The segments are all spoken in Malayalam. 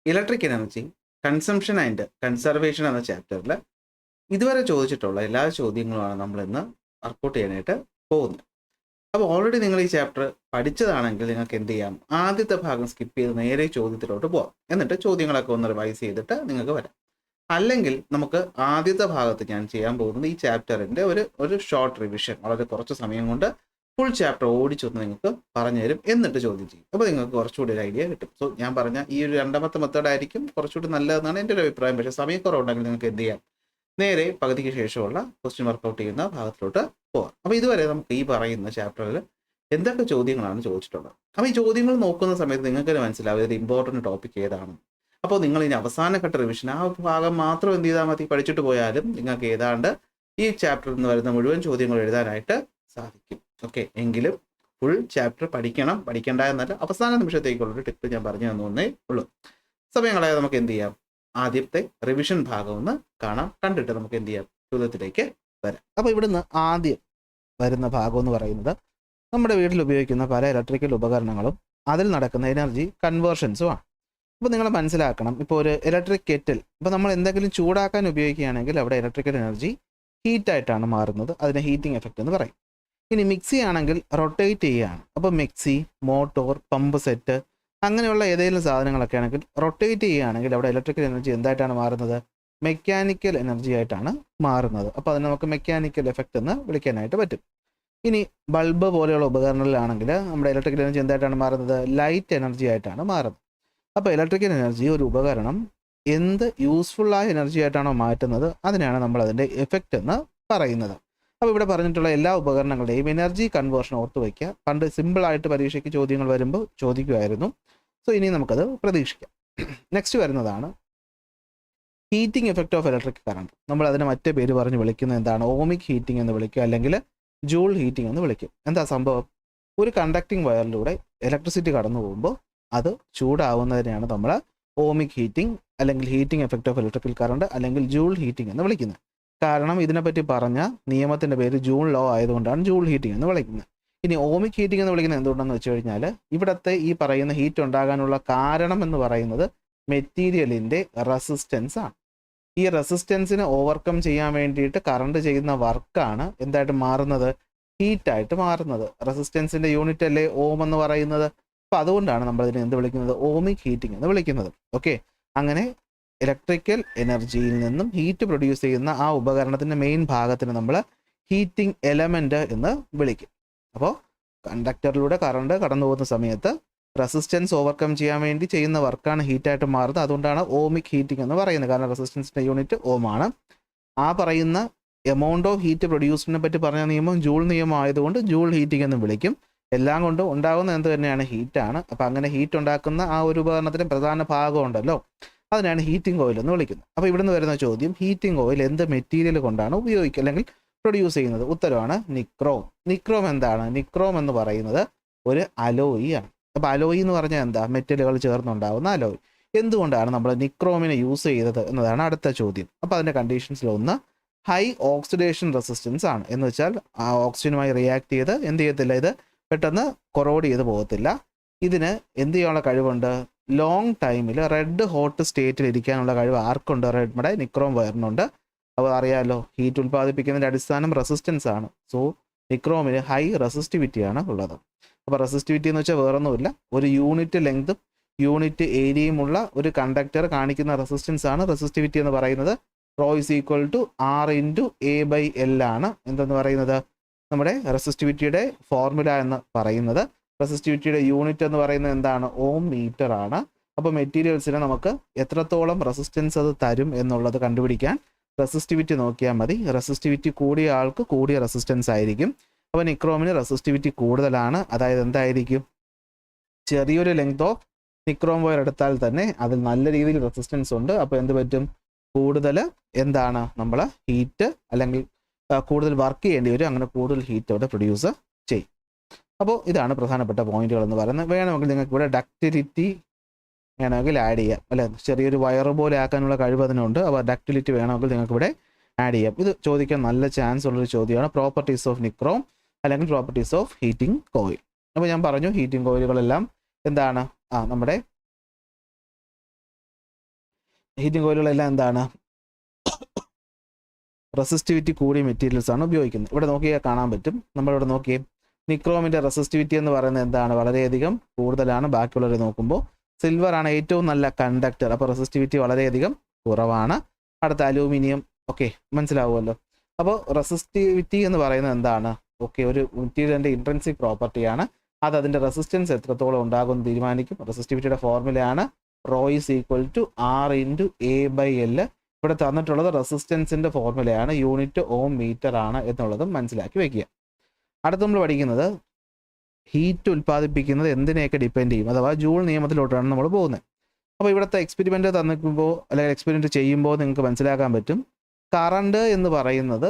Electric energy consumption and conservation എന്ന ചാപ്റ്ററിൽ ഇതുവരെ ചോദിച്ചിട്ടുള്ള എല്ലാ ചോദ്യങ്ങളുമാണ് നമ്മൾ ഇന്ന് വർക്കൗട്ട് ചെയ്യാനായിട്ട് പോകുന്നത്. അപ്പോൾ ഓൾറെഡി നിങ്ങൾ ഈ ചാപ്റ്റർ പഠിച്ചതാണെങ്കിൽ നിങ്ങൾക്ക് എന്ത് ചെയ്യാം, ആദ്യത്തെ ഭാഗം സ്കിപ്പ് ചെയ്ത് നേരെ ചോദ്യത്തിലോട്ട് പോകാം. എന്നിട്ട് ചോദ്യങ്ങളൊക്കെ ഒന്ന് റിവൈസ് ചെയ്തിട്ട് നിങ്ങൾക്ക് വരാം. അല്ലെങ്കിൽ നമുക്ക് ആദ്യത്തെ ഭാഗത്ത് ഞാൻ ചെയ്യാൻ പോകുന്നത് ഈ ചാപ്റ്ററിൻ്റെ ഒരു ഷോർട്ട് റിവിഷൻ, വളരെ കുറച്ച് സമയം കൊണ്ട് ഫുൾ ചാപ്റ്റർ ഓടിച്ചൊന്ന് നിങ്ങൾക്ക് പറഞ്ഞു തരും, എന്നിട്ട് ചോദ്യം ചെയ്യും. അപ്പോൾ നിങ്ങൾക്ക് കുറച്ചുകൂടി ഒരു ഐഡിയ കിട്ടും. സോ ഞാൻ പറഞ്ഞ ഈ ഒരു രണ്ടാമത്തെ മെത്തേഡായിരിക്കും കുറച്ചുകൂടി നല്ലതെന്നാണ് എൻ്റെ ഒരു അഭിപ്രായം. പക്ഷേ സമയക്കുറവുണ്ടെങ്കിൽ നിങ്ങൾക്ക് എന്ത് ചെയ്യാം, നേരെ പകുതിക്ക് ശേഷമുള്ള ക്വസ്റ്റ്യൻ വർക്കൗട്ട് ചെയ്യുന്ന ഭാഗത്തിലോട്ട് പോകാം. അപ്പോൾ ഇതുവരെ നമുക്ക് ഈ പറയുന്ന ചാപ്റ്ററിൽ എന്തൊക്കെ ചോദ്യങ്ങളാണ് ചോദിച്ചിട്ടുള്ളത്. അപ്പോൾ ഈ ചോദ്യങ്ങൾ നോക്കുന്ന സമയത്ത് നിങ്ങൾക്ക് തന്നെ മനസ്സിലാവും ഇത് ഇമ്പോർട്ടൻറ്റ് ടോപ്പിക് ഏതാണ്. അപ്പോൾ നിങ്ങൾ ഇനി അവസാനഘട്ട റിവിഷൻ ആ ഭാഗം മാത്രം എന്ത് ചെയ്താൽ മതി, പഠിച്ചിട്ട് പോയാലും നിങ്ങൾക്ക് ഏതാണ്ട് ഈ ചാപ്റ്ററിൽ നിന്ന് വരുന്ന മുഴുവൻ ചോദ്യങ്ങൾ എഴുതാനായിട്ട് സാധിക്കും. ഓക്കെ, എങ്കിലും ഫുൾ ചാപ്റ്റർ പഠിക്കേണ്ട എന്നല്ല, അവസാന നിമിഷത്തേക്കുള്ളൊരു ടിപ്പ് ഞാൻ പറഞ്ഞു തന്നേ ഉള്ളൂ. സമയം കളയാതെ നമുക്ക് എന്ത് ചെയ്യാം, ആദ്യത്തെ റിവിഷൻ ഭാഗം ഒന്ന് കാണാം. കണ്ടിട്ട് നമുക്ക് എന്ത് ചെയ്യാം, ചോദ്യത്തിലേക്ക് വരാം. അപ്പോൾ ഇവിടുന്ന് ആദ്യം വരുന്ന ഭാഗം എന്ന് പറയുന്നത് നമ്മുടെ വീട്ടിൽ ഉപയോഗിക്കുന്ന പല ഇലക്ട്രിക്കൽ ഉപകരണങ്ങളും അതിൽ നടക്കുന്ന എനർജി കൺവേർഷൻസുമാണ്. അപ്പോൾ നിങ്ങൾ മനസ്സിലാക്കണം, ഇപ്പോൾ ഒരു ഇലക്ട്രിക് കെറ്റിൽ ഇപ്പോൾ നമ്മൾ എന്തെങ്കിലും ചൂടാക്കാൻ ഉപയോഗിക്കുകയാണെങ്കിൽ അവിടെ ഇലക്ട്രിക്കൽ എനർജി ഹീറ്റായിട്ടാണ് മാറുന്നത്. അതിനെ ഹീറ്റിംഗ് എഫക്റ്റ് എന്ന് പറയും. ഇനി മിക്സി ആണെങ്കിൽ റൊട്ടേറ്റ് ചെയ്യുകയാണ്. അപ്പോൾ മിക്സി, മോട്ടോർ, പമ്പ് സെറ്റ് അങ്ങനെയുള്ള ഏതെങ്കിലും സാധനങ്ങളൊക്കെ ആണെങ്കിൽ റൊട്ടേറ്റ് ചെയ്യുകയാണെങ്കിൽ അവിടെ ഇലക്ട്രിക്കൽ എനർജി എന്തായിട്ടാണ് മാറുന്നത്, മെക്കാനിക്കൽ എനർജി ആയിട്ടാണ് മാറുന്നത്. അപ്പോൾ അതിന് നമുക്ക് മെക്കാനിക്കൽ എഫക്റ്റ് എന്ന് വിളിക്കാനായിട്ട് പറ്റും. ഇനി ബൾബ് പോലെയുള്ള ഉപകരണങ്ങളിലാണെങ്കിൽ നമ്മുടെ ഇലക്ട്രിക്കൽ എനർജി എന്തായിട്ടാണ് മാറുന്നത്, ലൈറ്റ് എനർജി ആയിട്ടാണ് മാറുന്നത്. അപ്പോൾ ഇലക്ട്രിക്കൽ എനർജി ഒരു ഉപകരണം എന്ത് യൂസ്ഫുള്ളായ എനർജി ആയിട്ടാണോ മാറ്റുന്നത് അതിനാണ് നമ്മൾ അതിൻ്റെ എഫക്റ്റ് എന്ന് പറയുന്നത്. അപ്പോൾ ഇവിടെ പറഞ്ഞിട്ടുള്ള എല്ലാ ഉപകരണങ്ങളുടെയും എനർജി കൺവേർഷൻ ഓർത്ത് വയ്ക്കുക. പണ്ട് സിമ്പിളായിട്ട് പരീക്ഷയ്ക്ക് ചോദ്യങ്ങൾ വരുമ്പോൾ ചോദിക്കുമായിരുന്നു. സോ ഇനി നമുക്കത് പ്രതീക്ഷിക്കാം. നെക്സ്റ്റ് വരുന്നതാണ് heating effect of electric current. നമ്മൾ അതിനെ മറ്റേ പേര് പറഞ്ഞ് വിളിക്കുന്നത് എന്താണ്, ഓമിക് ഹീറ്റിംഗ് എന്ന് വിളിക്കുക, അല്ലെങ്കിൽ ജൂൾ ഹീറ്റിംഗ് എന്ന് വിളിക്കും. എന്താ സംഭവം, ഒരു കണ്ടക്റ്റിംഗ് വയറിലൂടെ ഇലക്ട്രിസിറ്റി കടന്നു പോകുമ്പോൾ അത് ചൂടാവുന്നതിനെയാണ് നമ്മൾ ഓമിക് ഹീറ്റിംഗ് അല്ലെങ്കിൽ heating effect of electrical current അല്ലെങ്കിൽ ജൂൾ ഹീറ്റിംഗ് എന്ന് വിളിക്കുന്നത്. കാരണം ഇതിനെപ്പറ്റി പറഞ്ഞ നിയമത്തിൻ്റെ പേര് ജൂൾ ലോ ആയതുകൊണ്ടാണ് ജൂൾ ഹീറ്റിംഗ് എന്ന് വിളിക്കുന്നത്. ഇനി ഓമിക് ഹീറ്റിംഗ് എന്ന് വിളിക്കുന്നത് എന്തുകൊണ്ടെന്ന് വെച്ച് കഴിഞ്ഞാൽ ഇവിടുത്തെ ഈ പറയുന്ന ഹീറ്റ് ഉണ്ടാകാനുള്ള കാരണം എന്ന് പറയുന്നത് മെറ്റീരിയലിൻ്റെ റെസിസ്റ്റൻസ് ആണ്. ഈ റെസിസ്റ്റൻസിനെ ഓവർകം ചെയ്യാൻ വേണ്ടിയിട്ട് കറണ്ട് ചെയ്യുന്ന വർക്കാണ് എന്തായിട്ട് മാറുന്നത്, ഹീറ്റായിട്ട് മാറുന്നത്. റെസിസ്റ്റൻസിൻ്റെ യൂണിറ്റ് അല്ലേ ഓം എന്ന് പറയുന്നത്. അപ്പോൾ അതുകൊണ്ടാണ് നമ്മളിതിനെ എന്ത് വിളിക്കുന്നത്, ഓമിക് ഹീറ്റിംഗ് എന്ന് വിളിക്കുന്നത്. ഓക്കെ, അങ്ങനെ ഇലക്ട്രിക്കൽ എനർജിയിൽ നിന്നും ഹീറ്റ് പ്രൊഡ്യൂസ് ചെയ്യുന്ന ആ ഉപകരണത്തിൻ്റെ മെയിൻ ഭാഗത്തിന് നമ്മൾ ഹീറ്റിംഗ് എലമെൻ്റ് എന്ന് വിളിക്കും. അപ്പോൾ കണ്ടക്ടറിലൂടെ കറണ്ട് കടന്നു പോകുന്ന സമയത്ത് റെസിസ്റ്റൻസ് ഓവർകം ചെയ്യാൻ വേണ്ടി ചെയ്യുന്ന വർക്കാണ് ഹീറ്റായിട്ട് മാറുന്നത്. അതുകൊണ്ടാണ് ഓമിക് ഹീറ്റിംഗ് എന്ന് പറയുന്നത്. കാരണം റെസിസ്റ്റൻസിൻ്റെ യൂണിറ്റ് ഓം ആണ്. ആ പറയുന്ന എമൗണ്ട് ഓഫ് ഹീറ്റ് പ്രൊഡ്യൂസിനെ പറ്റി പറഞ്ഞ നിയമം ജൂൾ നിയമം ആയതുകൊണ്ട് ജൂൾ ഹീറ്റിംഗ് എന്ന് വിളിക്കും. എല്ലാം കൊണ്ടും ഉണ്ടാകുന്ന എന്ത് തന്നെയാണ്, ഹീറ്റാണ്. അപ്പോൾ അങ്ങനെ ഹീറ്റ് ഉണ്ടാക്കുന്ന ആ ഒരു ഉപകരണത്തിൻ്റെ പ്രധാന ഭാഗമുണ്ടല്ലോ, അതിനാണ് ഹീറ്റിംഗ് ഓയിൽ എന്ന് വിളിക്കുന്നത്. അപ്പോൾ ഇവിടുന്ന് വരുന്ന ചോദ്യം, ഹീറ്റിംഗ് ഓയിൽ എന്ത് മെറ്റീരിയൽ കൊണ്ടാണ് ഉപയോഗിക്കുക അല്ലെങ്കിൽ പ്രൊഡ്യൂസ് ചെയ്യുന്നത്? ഉത്തരവാണ് നിക്രോം. നിക്രോം എന്താണ്, നിക്രോം എന്ന് പറയുന്നത് ഒരു അലോയി ആണ്. അപ്പോൾ അലോയി എന്ന് പറഞ്ഞാൽ എന്താ, മെറ്റലുകൾ ചേർന്നുണ്ടാകുന്ന അലോയി. എന്തുകൊണ്ടാണ് നമ്മൾ നിക്രോമിനെ യൂസ് ചെയ്തത് എന്നതാണ് അടുത്ത ചോദ്യം. അപ്പോൾ അതിൻ്റെ കണ്ടീഷൻസിലൊന്ന് ഹൈ ഓക്സിഡേഷൻ റെസിസ്റ്റൻസ് ആണ്. എന്ന് വെച്ചാൽ ആ ഓക്സിജനുമായി റിയാക്ട് ചെയ്ത് എന്ത് ചെയ്യത്തില്ല, ഇത് പെട്ടെന്ന് കൊറോഡ് ചെയ്ത് പോകത്തില്ല. ഇതിന് എന്ത് ചെയ്യാനുള്ള കഴിവുണ്ട്, ലോങ് ടൈമിൽ റെഡ് ഹോട്ട് സ്റ്റേറ്റിൽ ഇരിക്കാനുള്ള കഴിവ് ആർക്കുണ്ട്, നമ്മുടെ നിക്രോം വയറിനുണ്ട്. അപ്പോൾ അറിയാമല്ലോ, ഹീറ്റ് ഉൽപ്പാദിപ്പിക്കുന്നതിൻ്റെ അടിസ്ഥാനം റെസിസ്റ്റൻസ് ആണ്. സോ നിക്രോമിന് ഹൈ റെസിസ്റ്റിവിറ്റിയാണ് ഉള്ളത്. അപ്പോൾ റെസിസ്റ്റിവിറ്റി എന്ന് വെച്ചാൽ വേറൊന്നുമില്ല, ഒരു യൂണിറ്റ് ലെങ്തും യൂണിറ്റ് ഏരിയയുമുള്ള ഒരു കണ്ടക്ടർ കാണിക്കുന്ന റെസിസ്റ്റൻസ് ആണ് റെസിസ്റ്റിവിറ്റി എന്ന് പറയുന്നത്. Rho is equal to R/A/L ആണ് എന്തെന്ന് പറയുന്നത്, നമ്മുടെ റെസിസ്റ്റിവിറ്റിയുടെ ഫോർമുല എന്ന് പറയുന്നത്. റെസിസ്റ്റിവിറ്റിയുടെ യൂണിറ്റ് എന്ന് പറയുന്നത് എന്താണ്, ഓം മീറ്റർ ആണ്. അപ്പോൾ മെറ്റീരിയൽസിന് നമുക്ക് എത്രത്തോളം റെസിസ്റ്റൻസ് അത് തരും എന്നുള്ളത് കണ്ടുപിടിക്കാൻ റെസിസ്റ്റിവിറ്റി നോക്കിയാൽ മതി. റെസിസ്റ്റിവിറ്റി കൂടിയ ആൾക്ക് കൂടിയ റെസിസ്റ്റൻസ് ആയിരിക്കും. അപ്പോൾ നിക്രോമിന് റെസിസ്റ്റിവിറ്റി കൂടുതലാണ്. അതായത് എന്തായിരിക്കും, ചെറിയൊരു ലെങ്ത് ഓഫ് നിക്രോം വയർ എടുത്താൽ തന്നെ അതിൽ നല്ല രീതിയിൽ റെസിസ്റ്റൻസ് ഉണ്ട്. അപ്പോൾ എന്ത് പറ്റും, കൂടുതൽ എന്താണ് നമ്മൾ ഹീറ്റ് അല്ലെങ്കിൽ കൂടുതൽ വർക്ക് ചെയ്യേണ്ടി വരും. അങ്ങനെ കൂടുതൽ ഹീറ്റ് അവിടെ പ്രൊഡ്യൂസ് ചെയ്യും. അപ്പോൾ ഇതാണ് പ്രധാനപ്പെട്ട പോയിന്റുകൾ എന്ന് പറയുന്നത്. വേണമെങ്കിൽ നിങ്ങൾക്ക് ഇവിടെ ഡക്റ്റിലിറ്റി വേണമെങ്കിൽ ആഡ് ചെയ്യാം അല്ലേ, ചെറിയൊരു വയർ പോലെ ആക്കാനുള്ള കഴിവ് അതിനുണ്ട്. അപ്പോൾ ഡക്റ്റിലിറ്റി വേണമെങ്കിൽ നിങ്ങൾക്ക് ഇവിടെ ആഡ് ചെയ്യാം. ഇത് ചോദിക്കാൻ നല്ല ചാൻസ് ഉള്ളൊരു ചോദ്യമാണ്, പ്രോപ്പർട്ടീസ് ഓഫ് നിക്രോം അല്ലെങ്കിൽ പ്രോപ്പർട്ടീസ് ഓഫ് ഹീറ്റിംഗ് കോയിൽ. അപ്പോൾ ഞാൻ പറഞ്ഞു ഹീറ്റിംഗ് കോയിലുകളെല്ലാം എന്താണ്, നമ്മുടെ ഹീറ്റിംഗ് കോയിലുകളെല്ലാം എന്താണ് റെസിസ്റ്റിവിറ്റി കൂടിയ മെറ്റീരിയൽസ് ആണ് ഉപയോഗിക്കുന്നത്. ഇവിടെ നോക്കിയാൽ കാണാൻ പറ്റും. നമ്മളിവിടെ നോക്കിയേ നിക്രോമിൻ്റെ റെസിസ്റ്റിവിറ്റി എന്ന് പറയുന്നത് എന്താണ്, വളരെയധികം കൂടുതലാണ്. ബാക്കിയുള്ളവരെ നോക്കുമ്പോൾ സിൽവർ ആണ് ഏറ്റവും നല്ല കണ്ടക്ടർ, അപ്പോൾ റെസിസ്റ്റിവിറ്റി വളരെയധികം കുറവാണ്. അടുത്ത അലൂമിനിയം. ഓക്കെ, മനസ്സിലാവുമല്ലോ. അപ്പോൾ റെസിസ്റ്റിവിറ്റി എന്ന് പറയുന്നത് എന്താണ്, ഓക്കെ, ഒരു മെറ്റീരിയലിൻ്റെ ഇൻട്രൻസിക് പ്രോപ്പർട്ടിയാണ്. അത് അതിൻ്റെ റെസിസ്റ്റൻസ് എത്രത്തോളം ഉണ്ടാകുമെന്ന് തീരുമാനിക്കും. റെസിസ്റ്റിവിറ്റിയുടെ ഫോർമുലയാണ് rho is equal to R into A by L. ഇവിടെ തന്നിട്ടുള്ളത് റെസിസ്റ്റൻസിൻ്റെ ഫോർമുലയാണ്, യൂണിറ്റ് ഓം മീറ്റർ ആണ് എന്നുള്ളതും മനസ്സിലാക്കി വയ്ക്കുക. അടുത്ത് നമ്മൾ പഠിക്കുന്നത് ഹീറ്റ് ഉൽപ്പാദിപ്പിക്കുന്നത് എന്തിനെയൊക്കെ ഡിപ്പെൻഡ് ചെയ്യും, അഥവാ ജൂൾ നിയമത്തിലോട്ടാണ് നമ്മൾ പോകുന്നത്. അപ്പോൾ ഇവിടുത്തെ എക്സ്പെരിമെൻ്റ് തന്നിക്കുമ്പോൾ അല്ലെങ്കിൽ എക്സ്പെരിമെൻറ്റ് ചെയ്യുമ്പോൾ നിങ്ങൾക്ക് മനസ്സിലാക്കാൻ പറ്റും, കറണ്ട് എന്ന് പറയുന്നത്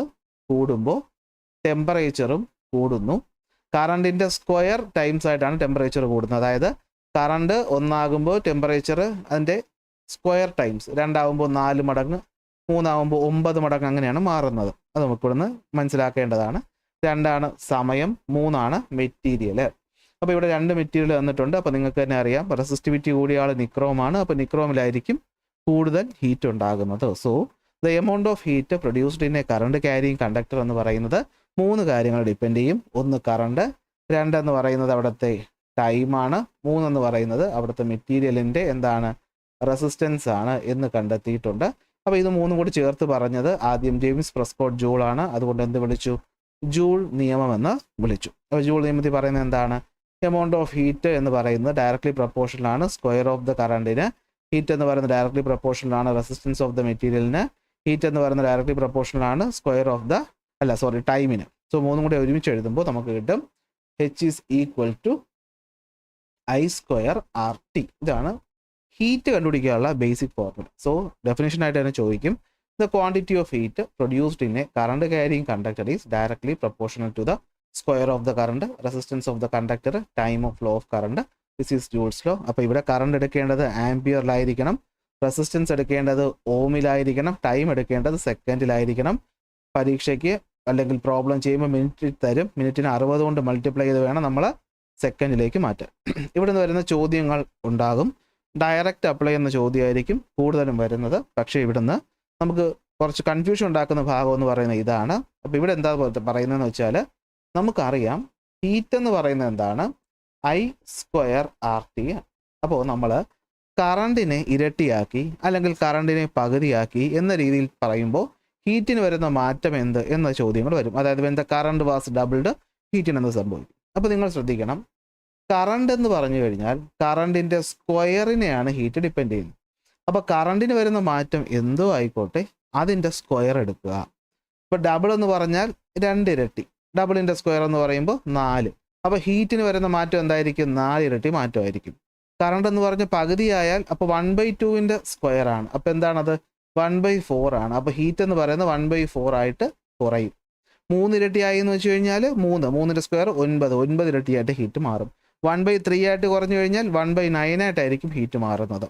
കൂടുമ്പോൾ ടെമ്പറേച്ചറും കൂടുന്നു. കറണ്ടിൻ്റെ സ്ക്വയർ ടൈംസ് ആയിട്ടാണ് ടെമ്പറേച്ചർ കൂടുന്നത്. അതായത് കറണ്ട് ഒന്നാകുമ്പോൾ ടെമ്പറേച്ചർ അതിൻ്റെ സ്ക്വയർ ടൈംസ്, 2 4 മടങ്ങ്, 3 9 മടങ്ങ് അങ്ങനെയാണ് മാറുന്നത്. അത് നമുക്കിവിടുന്ന് മനസ്സിലാക്കേണ്ടതാണ്. 2 സമയം, 3 മെറ്റീരിയൽ. അപ്പോൾ ഇവിടെ 2 മെറ്റീരിയൽ തന്നിട്ടുണ്ട്. അപ്പോൾ നിങ്ങൾക്ക് തന്നെ അറിയാം റെസിസ്റ്റിവിറ്റി കൂടിയ ആൾ നിക്രോമാണ്. അപ്പോൾ നിക്രോമിലായിരിക്കും കൂടുതൽ ഹീറ്റ് ഉണ്ടാകുന്നത്. So the amount of heat produced in a current carrying conductor എന്ന് പറയുന്നത് 3 കാര്യങ്ങൾ ഡിപ്പെൻഡ് ചെയ്യും. 1 കറണ്ട്, 2 എന്ന് പറയുന്നത് അവിടുത്തെ ടൈമാണ്, 3 എന്ന് പറയുന്നത് അവിടുത്തെ മെറ്റീരിയലിൻ്റെ എന്താണ് റെസിസ്റ്റൻസ് ആണ് എന്ന് കണ്ടെത്തിയിട്ടുണ്ട്. അപ്പോൾ ഇത് 3 കൂടി ചേർത്ത് പറഞ്ഞത് ആദ്യം ജെയിംസ് പ്രെസ്കോട്ട് ജൂൾ ആണ്. അതുകൊണ്ട് എന്ത് വിളിച്ചു, ജൂൾ നിയമം എന്ന് വിളിച്ചു. അപ്പോൾ ജൂൾ നിയമത്തിൽ പറയുന്നത് എന്താണ്, എമൗണ്ട് ഓഫ് ഹീറ്റ് എന്ന് പറയുന്നത് ഡയറക്ട്ലി പ്രൊപ്പോർഷണൽ ആണ് സ്ക്വയർ ഓഫ് ദ കറണ്ടിന്. ഹീറ്റ് എന്ന് പറയുന്നത് ഡയറക്ട്ലി പ്രൊപ്പോർഷണൽ ആണ് റെസിസ്റ്റൻസ് ഓഫ് ദ മെറ്റീരിയലിന്. ഹീറ്റ് എന്ന് പറയുന്നത് ഡയറക്ട്ലി പ്രൊപ്പോർഷണൽ ആണ് ടൈമിന്. സോ 3 കൂടി ഒരുമിച്ച് എഴുതുമ്പോൾ നമുക്ക് കിട്ടും H is equal to I square R T. ഇതാണ് ഹീറ്റ് കണ്ടുപിടിക്കാനുള്ള ബേസിക് ഫോർമുല. സോ ഡെഫിനേഷൻ ആയിട്ട് തന്നെ ചോദിക്കും, the quantity of heat produced in a current carrying conductor is directly proportional to the square of the current, resistance of the conductor, time of flow of current. This is Joule's law. അപ്പോൾ ഇവിടെ കറണ്ട് എടുക്കേണ്ടത് ആംപിയറിലായിരിക്കണം, റെസിസ്റ്റൻസ് എടുക്കേണ്ടത് ഓമിലായിരിക്കണം, ടൈം എടുക്കേണ്ടത് സെക്കൻഡിലായിരിക്കണം. പരീക്ഷയ്ക്ക് അല്ലെങ്കിൽ പ്രോബ്ലം ചെയ്യുമ്പോൾ മിനിറ്റിൽ തരും, മിനിറ്റിന് 60 കൊണ്ട് മൾട്ടിപ്ലൈ ചെയ്ത് വേണം നമ്മൾ സെക്കൻഡിലേക്ക് മാറ്റാൻ. ഇവിടെ നിന്ന് വരുന്ന ചോദ്യങ്ങൾ ഉണ്ടാകും. ഡയറക്റ്റ് അപ്ലൈ എന്ന ചോദ്യമായിരിക്കും കൂടുതലും വരുന്നത്. പക്ഷേ ഇവിടുന്ന് നമുക്ക് കുറച്ച് കൺഫ്യൂഷൻ ഉണ്ടാക്കുന്ന ഭാഗം എന്ന് പറയുന്നത് ഇതാണ്. അപ്പോൾ ഇവിടെ എന്താ പറയുന്നതെന്ന് വെച്ചാൽ നമുക്കറിയാം ഹീറ്റ് എന്ന് പറയുന്നത് എന്താണ്, I സ്ക്വയർ ആർ ടി ആണ്. അപ്പോൾ നമ്മൾ കറണ്ടിനെ ഇരട്ടിയാക്കി അല്ലെങ്കിൽ കറണ്ടിനെ പകുതിയാക്കി എന്ന രീതിയിൽ പറയുമ്പോൾ ഹീറ്റിന് വരുന്ന മാറ്റം എന്ത് എന്ന ചോദ്യങ്ങൾ വരും. അതായത് when the current was doubled ഹീറ്റിന് എന്ത് സംഭവിക്കും. അപ്പോൾ നിങ്ങൾ ശ്രദ്ധിക്കണം, കറണ്ട് എന്ന് പറഞ്ഞു കഴിഞ്ഞാൽ കറണ്ടിൻ്റെ സ്ക്വയറിനെയാണ് ഹീറ്റ് ഡിപ്പെൻഡ് ചെയ്യുന്നത്. അപ്പോൾ കറണ്ടിന് വരുന്ന മാറ്റം എന്തോ ആയിക്കോട്ടെ അതിൻ്റെ സ്ക്വയർ എടുക്കുക. ഇപ്പോൾ ഡബിൾ എന്ന് പറഞ്ഞാൽ 2 ഇരട്ടി, ഡബിളിൻ്റെ സ്ക്വയർ എന്ന് പറയുമ്പോൾ 4. അപ്പോൾ ഹീറ്റിന് വരുന്ന മാറ്റം എന്തായിരിക്കും, 4 ഇരട്ടി മാറ്റമായിരിക്കും. കറണ്ട് എന്ന് പറഞ്ഞ പകുതിയായാൽ അപ്പോൾ 1/2 സ്ക്വയർ ആണ്. അപ്പോൾ എന്താണത്, 1/4 ആണ്. അപ്പോൾ ഹീറ്റ് എന്ന് പറയുന്നത് 1/4 ആയിട്ട് കുറയും. 3 ഇരട്ടിയായി എന്ന് വെച്ച് കഴിഞ്ഞാൽ 3 സ്ക്വയർ 9 ഇരട്ടിയായിട്ട് ഹീറ്റ് മാറും. 1/3 ആയിട്ട് കുറഞ്ഞു കഴിഞ്ഞാൽ 1/9 ആയിട്ടായിരിക്കും ഹീറ്റ് മാറുന്നത്.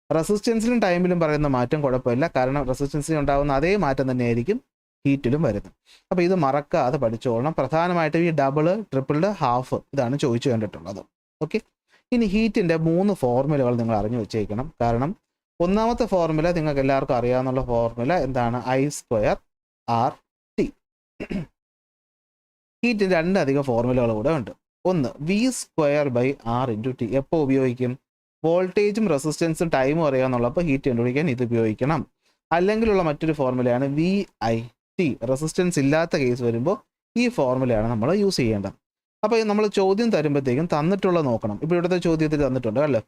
റെസിസ്റ്റൻസിലും ടൈമിലും പറയുന്ന മാറ്റം കുഴപ്പമില്ല, കാരണം റെസിസ്റ്റൻസിൽ ഉണ്ടാകുന്ന അതേ മാറ്റം തന്നെയായിരിക്കും ഹീറ്റിലും വരുന്നത്. അപ്പോൾ ഇത് മറക്കാതെ പഠിച്ചോളണം. പ്രധാനമായിട്ടും ഈ ഡബിള്, ട്രിപ്പിള്, ഹാഫ് ഇതാണ് ചോദിച്ചു കണ്ടിട്ടുള്ളത്. ഓക്കെ, ഇനി ഹീറ്റിൻ്റെ 3 ഫോർമുലകൾ നിങ്ങൾ അറിഞ്ഞു വെച്ചേക്കണം. കാരണം ഒന്നാമത്തെ ഫോർമുല നിങ്ങൾക്ക് എല്ലാവർക്കും അറിയാവുന്ന ഫോർമുല എന്താണ്, I സ്ക്വയർ ആർ ടി. ഹീറ്റിന് 2 അധികം ഫോർമുലകൾ കൂടെ ഉണ്ട്. ഒന്ന് V square by R into T. എപ്പോൾ ഉപയോഗിക്കും, വോൾട്ടേജും റെസിസ്റ്റൻസും ടൈമും അറിയാമെന്നുള്ളപ്പോൾ ഹീറ്റ് കണ്ടുപിടിക്കാൻ ഇത് ഉപയോഗിക്കണം. അല്ലെങ്കിലുള്ള മറ്റൊരു ഫോർമുലയാണ് VIT. റെസിസ്റ്റൻസ് ഇല്ലാത്ത കേസ് വരുമ്പോൾ ഈ ഫോർമുലയാണ് നമ്മൾ യൂസ് ചെയ്യേണ്ടത്. അപ്പോൾ നമ്മൾ ചോദ്യം തരുമ്പോഴത്തേക്കും തന്നിട്ടുള്ള നോക്കണം. ഇപ്പോൾ ഇവിടുത്തെ ചോദ്യത്തിൽ തന്നിട്ടുണ്ട് അല്ലേ,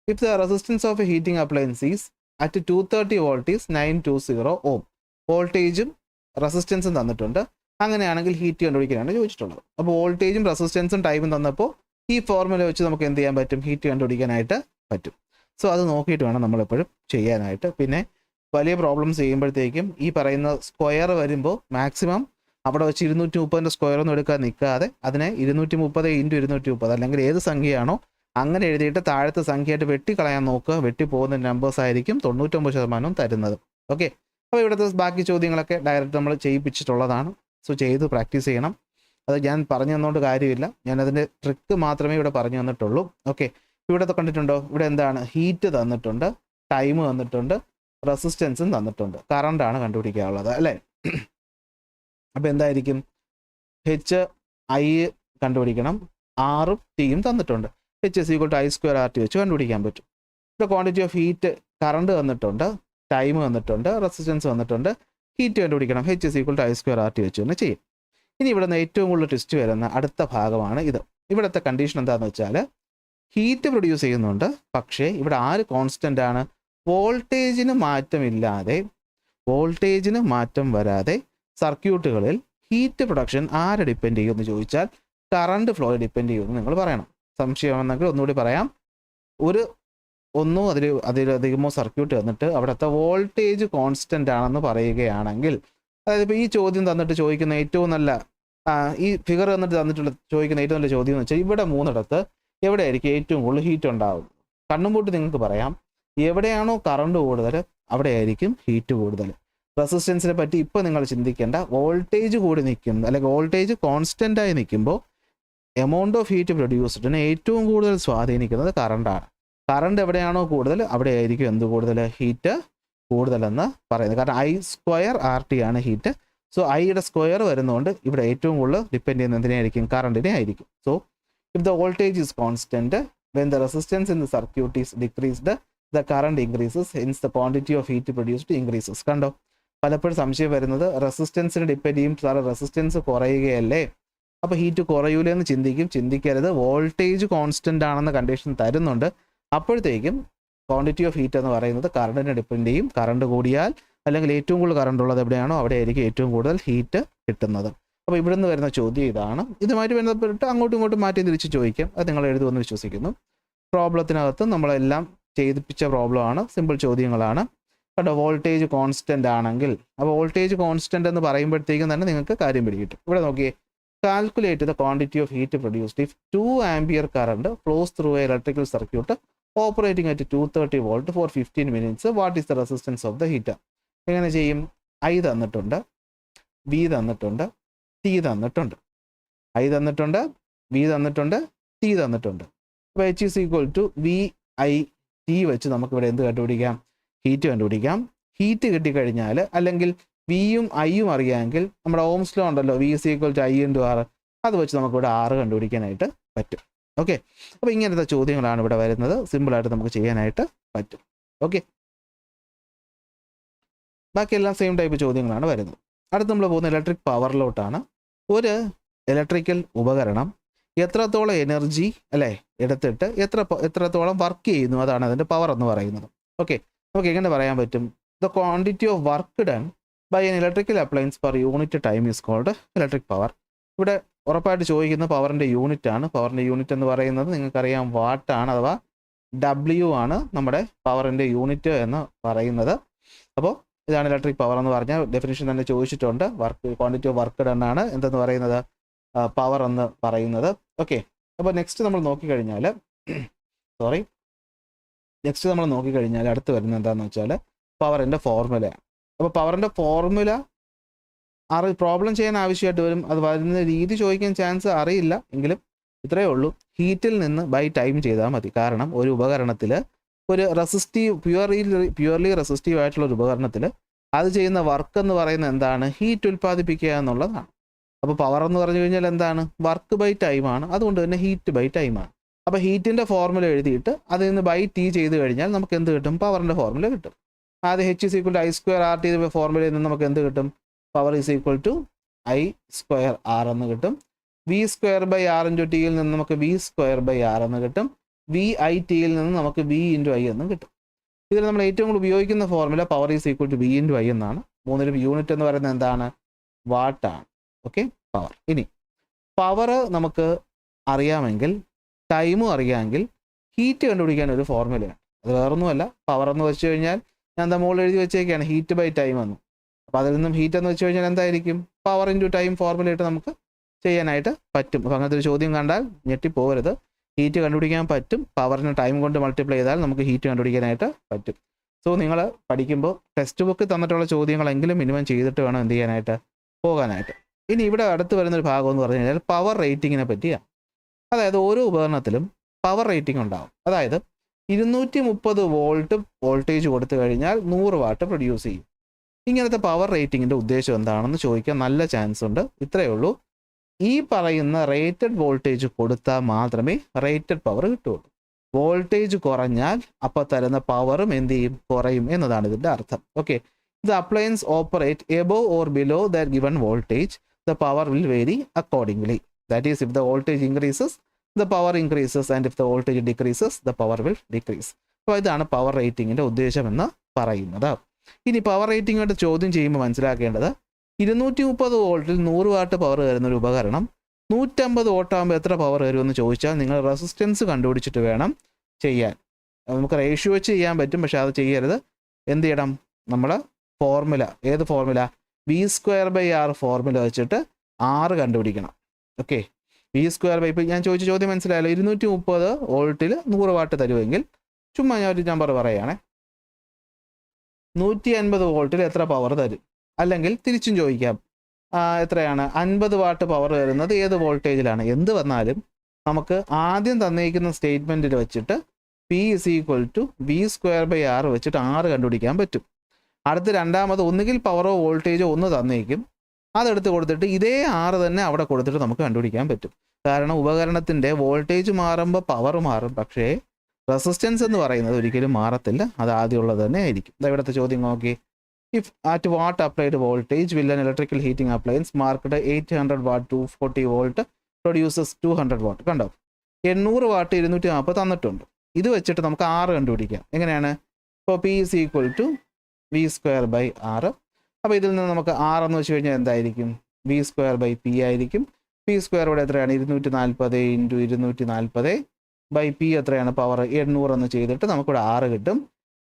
if the resistance of A heating appliance is at 230 volt is 920 ഓം. വോൾട്ടേജും റെസിസ്റ്റൻസും തന്നിട്ടുണ്ട്. അങ്ങനെയാണെങ്കിൽ ഹീറ്റ് കണ്ടുപിടിക്കാനാണ് ചോദിച്ചിട്ടുള്ളത്. അപ്പോൾ വോൾട്ടേജും റെസിസ്റ്റൻസും ടൈമും തന്നപ്പോൾ ഈ ഫോർമുല വെച്ച് നമുക്ക് എന്ത് ചെയ്യാൻ പറ്റും, ഹീറ്റ് കണ്ടുപിടിക്കാനായിട്ട് പറ്റും. സോ അത് നോക്കിയിട്ട് വേണം നമ്മളെപ്പോഴും ചെയ്യാനായിട്ട്. പിന്നെ വലിയ പ്രോബ്ലംസ് ചെയ്യുമ്പോഴത്തേക്കും ഈ പറയുന്ന സ്ക്വയർ വരുമ്പോൾ മാക്സിമം അവിടെ വെച്ച് 230 സ്ക്വയർ ഒന്നും എടുക്കാൻ നിൽക്കാതെ അതിനെ 230 × 230 അല്ലെങ്കിൽ ഏത് സംഖ്യയാണോ അങ്ങനെ എഴുതിയിട്ട് താഴത്തെ സംഖ്യയായിട്ട് വെട്ടിക്കളയാൻ നോക്കുക. വെട്ടിപ്പോകുന്ന നമ്പേഴ്സ് ആയിരിക്കും 99% തരുന്നത്. ഓക്കെ, അപ്പോൾ ഇവിടുത്തെ ബാക്കി ചോദ്യങ്ങളൊക്കെ ഡയറക്റ്റ് നമ്മൾ ചെയ്യിപ്പിച്ചിട്ടുള്ളതാണ്. സോ ചെയ്ത് പ്രാക്ടീസ് ചെയ്യണം. അത് ഞാൻ പറഞ്ഞു തന്നുകൊണ്ട് കാര്യമില്ല, ഞാനതിൻ്റെ ട്രിക്ക് മാത്രമേ ഇവിടെ പറഞ്ഞു തന്നിട്ടുള്ളൂ. ഓക്കെ, ഇവിടെ കണ്ടിട്ടുണ്ടോ, ഇവിടെ എന്താണ്, ഹീറ്റ് തന്നിട്ടുണ്ട്, ടൈം തന്നിട്ടുണ്ട്, റെസിസ്റ്റൻസും തന്നിട്ടുണ്ട്, കറണ്ടാണ് കണ്ടുപിടിക്കാനുള്ളത് അല്ലേ. അപ്പോൾ എന്തായിരിക്കും, എച്ച് ഐ കണ്ടുപിടിക്കണം, ആറും ടിയും തന്നിട്ടുണ്ട്. H=I²RT വെച്ച് കണ്ടുപിടിക്കാൻ പറ്റും. ഇപ്പോൾ ക്വാണ്ടിറ്റി ഓഫ് ഹീറ്റ്, കറണ്ട് തന്നിട്ടുണ്ട്, ടൈം തന്നിട്ടുണ്ട്, റെസിസ്റ്റൻസ് തന്നിട്ടുണ്ട്, ഹീറ്റ് കണ്ടുപിടിക്കണം. H=I²RT വെച്ച് തന്നെ ചെയ്യും. ഇനി ഇവിടെ നിന്ന് ഏറ്റവും കൂടുതൽ ട്വിസ്റ്റ് വരുന്ന അടുത്ത ഭാഗമാണ് ഇത്. ഇവിടുത്തെ കണ്ടീഷൻ എന്താണെന്ന് വെച്ചാൽ ഹീറ്റ് പ്രൊഡ്യൂസ് ചെയ്യുന്നുണ്ട്, പക്ഷേ ഇവിടെ ആര് കോൺസ്റ്റൻ്റ് ആണ്, വോൾട്ടേജിന് മാറ്റം വരാതെ സർക്യൂട്ടുകളിൽ ഹീറ്റ് പ്രൊഡക്ഷൻ ആരെ ഡിപ്പെൻഡ് ചെയ്യുമെന്ന് ചോദിച്ചാൽ കറണ്ട് ഫ്ലോയെ ഡിപ്പെൻഡ് ചെയ്യുമെന്ന് നിങ്ങൾ പറയണം. സംശയമാണെങ്കിൽ ഒന്നുകൂടി പറയാം. അതിലധികമോ സർക്യൂട്ട് തന്നിട്ട് അവിടുത്തെ വോൾട്ടേജ് കോൺസ്റ്റൻ്റ് ആണെന്ന് പറയുകയാണെങ്കിൽ, അതായത് ഇപ്പോൾ ഈ ചോദ്യം തന്നിട്ട് ചോദിക്കുന്ന ഏറ്റവും നല്ല ഈ ഫിഗർ തന്നിട്ട് ചോദിക്കുന്ന ഏറ്റവും നല്ല ചോദ്യം എന്ന് വെച്ചാൽ ഇവിടെ മൂന്നിടത്ത് എവിടെയായിരിക്കും ഏറ്റവും കൂടുതൽ ഹീറ്റ് ഉണ്ടാവും. കണ്ണും പൂട്ടി നിങ്ങൾക്ക് പറയാം, എവിടെയാണോ കറണ്ട് കൂടുതൽ അവിടെയായിരിക്കും ഹീറ്റ് കൂടുതൽ. റെസിസ്റ്റൻസിനെ പറ്റി ഇപ്പോൾ നിങ്ങൾ ചിന്തിക്കേണ്ട. വോൾട്ടേജ് കൂടി നിൽക്കുന്നു, അല്ലെങ്കിൽ വോൾട്ടേജ് കോൺസ്റ്റൻ്റായി നിൽക്കുമ്പോൾ എമൗണ്ട് ഓഫ് ഹീറ്റ് പ്രൊഡ്യൂസ്ഡിനെ ഏറ്റവും കൂടുതൽ സ്വാധീനിക്കുന്നത് കറണ്ടാണ്. കറണ്ട് എവിടെയാണോ കൂടുതൽ അവിടെയായിരിക്കും എന്ത് കൂടുതൽ, ഹീറ്റ് കൂടുതലെന്ന് പറയുന്നത്. കാരണം I²RT ആണ് ഹീറ്റ്. സോ ഐയുടെ സ്ക്വയർ വരുന്നതുകൊണ്ട് ഇവിടെ ഏറ്റവും കൂടുതൽ ഡിപ്പെൻഡ് ചെയ്യുന്ന എന്തിനായിരിക്കും, കറണ്ടിനെ ആയിരിക്കും. So if the voltage is constant, when the resistance in the circuit is decreased, the current increases, hence the quantity of heat produced increases. കണ്ടോ, പലപ്പോഴും സംശയം വരുന്നത് റെസിസ്റ്റൻസിന് ഡിപ്പെൻഡ് ചെയ്യും, സാറ് റെസിസ്റ്റൻസ് കുറയുകയല്ലേ അപ്പോൾ ഹീറ്റ് കുറയൂലേ എന്ന് ചിന്തിക്കരുത്. വോൾട്ടേജ് കോൺസ്റ്റൻ്റ് ആണെന്ന കണ്ടീഷൻ തരുന്നുണ്ട്. അപ്പോഴത്തേക്കും ക്വാണ്ടിറ്റി ഓഫ് ഹീറ്റ് എന്ന് പറയുന്നത് കറണ്ടിനെ ഡിപ്പെൻഡ് ചെയ്യും. കറണ്ട് കൂടിയാൽ, അല്ലെങ്കിൽ ഏറ്റവും കൂടുതൽ കറണ്ട് ഉള്ളത് എവിടെയാണോ അവിടെയായിരിക്കും ഏറ്റവും കൂടുതൽ ഹീറ്റ് കിട്ടുന്നത്. അപ്പോൾ ഇവിടെ നിന്ന് വരുന്ന ചോദ്യം ഇതാണ്. ഇതുമായിട്ട് ബന്ധപ്പെട്ട് അങ്ങോട്ടും ഇങ്ങോട്ടും മാറ്റി തിരിച്ച് ചോദിക്കാം. അത് നിങ്ങൾ എഴുതുമെന്ന് വിശ്വസിക്കുന്നു. പ്രോബ്ലത്തിനകത്ത് നമ്മളെല്ലാം ചെയ്തിപ്പിച്ച പ്രോബ്ലമാണ്, സിമ്പിൾ ചോദ്യങ്ങളാണ്. കേട്ടോ, വോൾട്ടേജ് കോൺസ്റ്റൻ്റ് ആണെങ്കിൽ, അപ്പോൾ വോൾട്ടേജ് കോൺസ്റ്റൻ്റ് എന്ന് പറയുമ്പോഴത്തേക്കും തന്നെ നിങ്ങൾക്ക് കാര്യം പിടികിട്ടും. ഇവിടെ നോക്കിയേ, calculate the quantity of heat produced if 2 ampere current flows through a electrical circuit operating at 230 volt for 15 minutes. What is the resistance of the heater? എങ്ങനെ ചെയ്യും? I തന്നിട്ടുണ്ട്, V തന്നിട്ടുണ്ട്, T തന്നിട്ടുണ്ട്. I തന്നിട്ടുണ്ട്, V തന്നിട്ടുണ്ട്, T തന്നിട്ടുണ്ട്. അപ്പോൾ H=VIT വെച്ച് നമുക്കിവിടെ എന്ത് കണ്ടുപിടിക്കാം? ഹീറ്റ് കണ്ടുപിടിക്കാം. ഹീറ്റ് കിട്ടിക്കഴിഞ്ഞാൽ, അല്ലെങ്കിൽ വിയും ഐയും അറിയാമെങ്കിൽ നമ്മുടെ ഓംസ് ലോ ഉണ്ടല്ലോ, V=I/R, അത് വെച്ച് നമുക്കിവിടെ R കണ്ടുപിടിക്കാനായിട്ട് പറ്റും. ഓക്കെ, അപ്പോൾ ഇങ്ങനത്തെ ചോദ്യങ്ങളാണ് ഇവിടെ വരുന്നത്. സിമ്പിളായിട്ട് നമുക്ക് ചെയ്യാനായിട്ട് പറ്റും. ഓക്കെ, ബാക്കിയെല്ലാം സെയിം ടൈപ്പ് ചോദ്യങ്ങളാണ് വരുന്നത്. അടുത്ത് നമ്മൾ പോകുന്ന ഇലക്ട്രിക് പവറിലോട്ടാണ്. ഒരു ഇലക്ട്രിക്കൽ ഉപകരണം എത്രത്തോളം എനർജി എടുത്തിട്ട് എത്രത്തോളം വർക്ക് ചെയ്യുന്നു, അതാണ് അതിൻ്റെ പവർ എന്ന് പറയുന്നത്. ഓക്കെ, നമുക്ക് എങ്ങനെ പറയാൻ പറ്റും? The quantity of work done by an electrical appliance per unit time is called electric power. ഇവിടെ ഉറപ്പായിട്ട് ചോദിക്കുന്ന പവറിൻ്റെ യൂണിറ്റ് ആണ്. പവറിൻ്റെ യൂണിറ്റ് എന്ന് പറയുന്നത് നിങ്ങൾക്കറിയാം, വാട്ടാണ്, അഥവാ W ആണ് നമ്മുടെ പവറിൻ്റെ യൂണിറ്റ് എന്ന് പറയുന്നത്. അപ്പോൾ ഇതാണ് ഇലക്ട്രിക് പവർ എന്ന് പറഞ്ഞാൽ ഡെഫിനിഷൻ തന്നെ ചോദിച്ചിട്ടുണ്ട്. ക്വാണ്ടിറ്റി ഓഫ് വർക്ക് ഡൺ ആണ് എന്തെന്ന് പറയുന്നത്, പവർ എന്ന് പറയുന്നത്. ഓക്കെ, അപ്പോൾ നെക്സ്റ്റ് നമ്മൾ നോക്കിക്കഴിഞ്ഞാൽ അടുത്ത് വരുന്നത് എന്താണെന്ന് വെച്ചാൽ പവറിൻ്റെ ഫോർമുലയാണ്. അപ്പോൾ പവറിൻ്റെ ഫോർമുല പ്രോബ്ലം ചെയ്യാൻ ആവശ്യമായിട്ട് വരും. അത് വരുന്ന രീതി ചോദിക്കാൻ ചാൻസ് അറിയില്ല, എങ്കിലും ഇത്രയേ ഉള്ളൂ. ഹീറ്റിൽ നിന്ന് ബൈ ടൈം ചെയ്താൽ മതി. കാരണം ഒരു ഉപകരണത്തിൽ, ഒരു പ്യുവർലി റെസിസ്റ്റീവ് ആയിട്ടുള്ള ഒരു ഉപകരണത്തിൽ അത് ചെയ്യുന്ന വർക്ക് എന്ന് പറയുന്നത് എന്താണ്? ഹീറ്റ് ഉൽപ്പാദിപ്പിക്കുക എന്നുള്ളതാണ്. അപ്പോൾ പവർ എന്ന് പറഞ്ഞു കഴിഞ്ഞാൽ എന്താണ്? വർക്ക് ബൈ ടൈമാണ്. അതുകൊണ്ട് തന്നെ ഹീറ്റ് ബൈ ടൈമാണ്. അപ്പോൾ ഹീറ്റിൻ്റെ ഫോർമുല എഴുതിയിട്ട് അതിൽ നിന്ന് ബൈ T ചെയ്ത് കഴിഞ്ഞാൽ നമുക്ക് എന്ത് കിട്ടും? പവറിൻ്റെ ഫോർമുല കിട്ടും. ആദ്യം H=I²RT ഫോർമുലയിൽ നിന്ന് നമുക്ക് എന്ത് കിട്ടും? പവർ I²R എന്ന് കിട്ടും. V²/R × T യിൽ നിന്ന് നമുക്ക് V²/R എന്ന് കിട്ടും. VIT യിൽ നിന്ന് നമുക്ക് V×I എന്നും കിട്ടും. ഇതിൽ നമ്മൾ ഏറ്റവും കൂടുതൽ ഉപയോഗിക്കുന്ന ഫോർമുല പവർ V/I എന്നാണ്. മൂന്നിലും യൂണിറ്റ് എന്ന് പറയുന്നത് എന്താണ്? വാട്ടാണ്. Okay, power. ഇനി പവർ നമുക്ക് അറിയാമെങ്കിൽ, ടൈമും അറിയാമെങ്കിൽ, ഹീറ്റ് കണ്ടുപിടിക്കാൻ ഒരു ഫോർമുലയാണ്. അത് വേറൊന്നുമല്ല, പവർ എന്ന് വെച്ച് കഴിഞ്ഞാൽ ഞാൻ മുകളിൽ എഴുതി വെച്ചേക്കാണ് ഹീറ്റ് ബൈ ടൈം എന്ന്. അപ്പോൾ അതിൽ നിന്നും ഹീറ്റ് എന്ന് വെച്ച് കഴിഞ്ഞാൽ എന്തായിരിക്കും? പവർ × ടൈം ഫോർമുലയായിട്ട് നമുക്ക് ചെയ്യാനായിട്ട് പറ്റും. അപ്പോൾ അങ്ങനത്തെ ഒരു ചോദ്യം കണ്ടാൽ ഞെട്ടിപ്പോകരുത്. ഹീറ്റ് കണ്ടുപിടിക്കാൻ പറ്റും. പവറിന് ടൈം കൊണ്ട് മൾട്ടിപ്ലൈ ചെയ്താൽ നമുക്ക് ഹീറ്റ് കണ്ടുപിടിക്കാനായിട്ട് പറ്റും. സോ നിങ്ങൾ പഠിക്കുമ്പോൾ ടെക്സ്റ്റ് ബുക്ക് തന്നിട്ടുള്ള ചോദ്യങ്ങളെങ്കിലും മിനിമം ചെയ്തിട്ട് വേണം എന്ത് ചെയ്യാനായിട്ട്, പോകാനായിട്ട്. ഇനി ഇവിടെ അടുത്ത് വരുന്നൊരു ഭാഗം എന്ന് പറഞ്ഞു കഴിഞ്ഞാൽ പവർ റേറ്റിങ്ങിനെ പറ്റിയാണ്. അതായത് ഓരോ ഉപകരണത്തിലും പവർ റേറ്റിംഗ് ഉണ്ടാകും. അതായത് 230 വോൾട്ട് വോൾട്ടേജ് കൊടുത്തു കഴിഞ്ഞാൽ 100 വാട്ട് പ്രൊഡ്യൂസ് ചെയ്യും. ഇങ്ങനത്തെ പവർ റേറ്റിങ്ങിൻ്റെ ഉദ്ദേശം എന്താണെന്ന് ചോദിക്കാൻ നല്ല ചാൻസ് ഉണ്ട്. ഇത്രയേ ഉള്ളൂ. ഈ പറയുന്ന റേറ്റഡ് വോൾട്ടേജ് കൊടുത്താൽ മാത്രമേ റേറ്റഡ് പവർ കിട്ടുള്ളൂ. വോൾട്ടേജ് കുറഞ്ഞാൽ അപ്പോൾ തരുന്ന പവറും എന്ത് ചെയ്യും, കുറയും എന്നതാണ് ഇതിൻ്റെ അർത്ഥം. Okay, the appliance operate above or below that given voltage, the power will vary accordingly. That is if the voltage increases the power increases and if the voltage decreases the power will decrease. അപ്പോൾ ഇതാണ് പവർ റേറ്റിങ്ങിൻ്റെ ഉദ്ദേശം എന്ന് പറയുന്നത്. ഇനി പവർ റേറ്റിംഗായിട്ട് ചോദ്യം ചെയ്യുമ്പോൾ മനസ്സിലാക്കേണ്ടത് 230 വോൾട്ടിൽ 100 വാട്ട് പവർ തരുന്നൊരു ഉപകരണം 150 വോട്ട് ആകുമ്പോൾ എത്ര പവർ വരുമെന്ന് ചോദിച്ചാൽ നിങ്ങൾ റെസിസ്റ്റൻസ് കണ്ടുപിടിച്ചിട്ട് വേണം ചെയ്യാൻ. നമുക്ക് റേഷ്യോ വെച്ച് ചെയ്യാൻ പറ്റും, പക്ഷേ അത് ചെയ്യരുത്. എന്ത് ചെയ്യണം, നമ്മൾ ഫോർമുല, ഏത് ഫോർമുല, V²/R ഫോർമുല വെച്ചിട്ട് R കണ്ടുപിടിക്കണം. ഓക്കെ, V²/, ഇപ്പോൾ ഞാൻ ചോദിച്ച ചോദ്യം മനസ്സിലായല്ലോ. 230 വോൾട്ടിൽ 100 വാട്ട് തരുമെങ്കിൽ, ചുമ്മാ ഞാൻ ഒരു നമ്പർ പറയുകയാണെ, 150 വോൾട്ടിൽ എത്ര പവർ തരും? അല്ലെങ്കിൽ തിരിച്ചും ചോദിക്കാം, എത്രയാണ് 50 വാട്ട് പവർ വരുന്നത് ഏത് വോൾട്ടേജിലാണ്? എന്ത് വന്നാലും നമുക്ക് ആദ്യം തന്നിരിക്കുന്ന സ്റ്റേറ്റ്മെൻറ്റിൽ വെച്ചിട്ട് P = V²/R വെച്ചിട്ട് R കണ്ടുപിടിക്കാൻ പറ്റും. അടുത്ത് രണ്ടാമത് ഒന്നുകിൽ പവറോ വോൾട്ടേജോ ഒന്ന് തന്നേക്കും, അതെടുത്ത് കൊടുത്തിട്ട് ഇതേ R തന്നെ അവിടെ കൊടുത്തിട്ട് നമുക്ക് കണ്ടുപിടിക്കാൻ പറ്റും. കാരണം ഉപകരണത്തിൻ്റെ വോൾട്ടേജ് മാറുമ്പോൾ പവർ മാറും, പക്ഷേ റെസിസ്റ്റൻസ് എന്ന് പറയുന്നത് ഒരിക്കലും മാറത്തില്ല. അത് ആദ്യമുള്ളത് തന്നെ ആയിരിക്കും. ഇവിടുത്തെ ചോദ്യം നോക്കി, if at what applied voltage will an electrical heating appliance marked 800 watt 240 volt produces 200 what. കണ്ടോ, 800 വാട്ട് 240 തന്നിട്ടുണ്ട്. ഇത് വെച്ചിട്ട് നമുക്ക് R കണ്ടുപിടിക്കാം. എങ്ങനെയാണ്? ഇപ്പോൾ P = V²/R. അപ്പോൾ ഇതിൽ നിന്ന് നമുക്ക് R എന്ന് വെച്ച് കഴിഞ്ഞാൽ എന്തായിരിക്കും? V²/P ആയിരിക്കും. P² ഇവിടെ എത്രയാണ്? 240 × 240 P എത്രയാണ്? പവർ 800 എന്ന് ചെയ്തിട്ട് നമുക്കിവിടെ R കിട്ടും.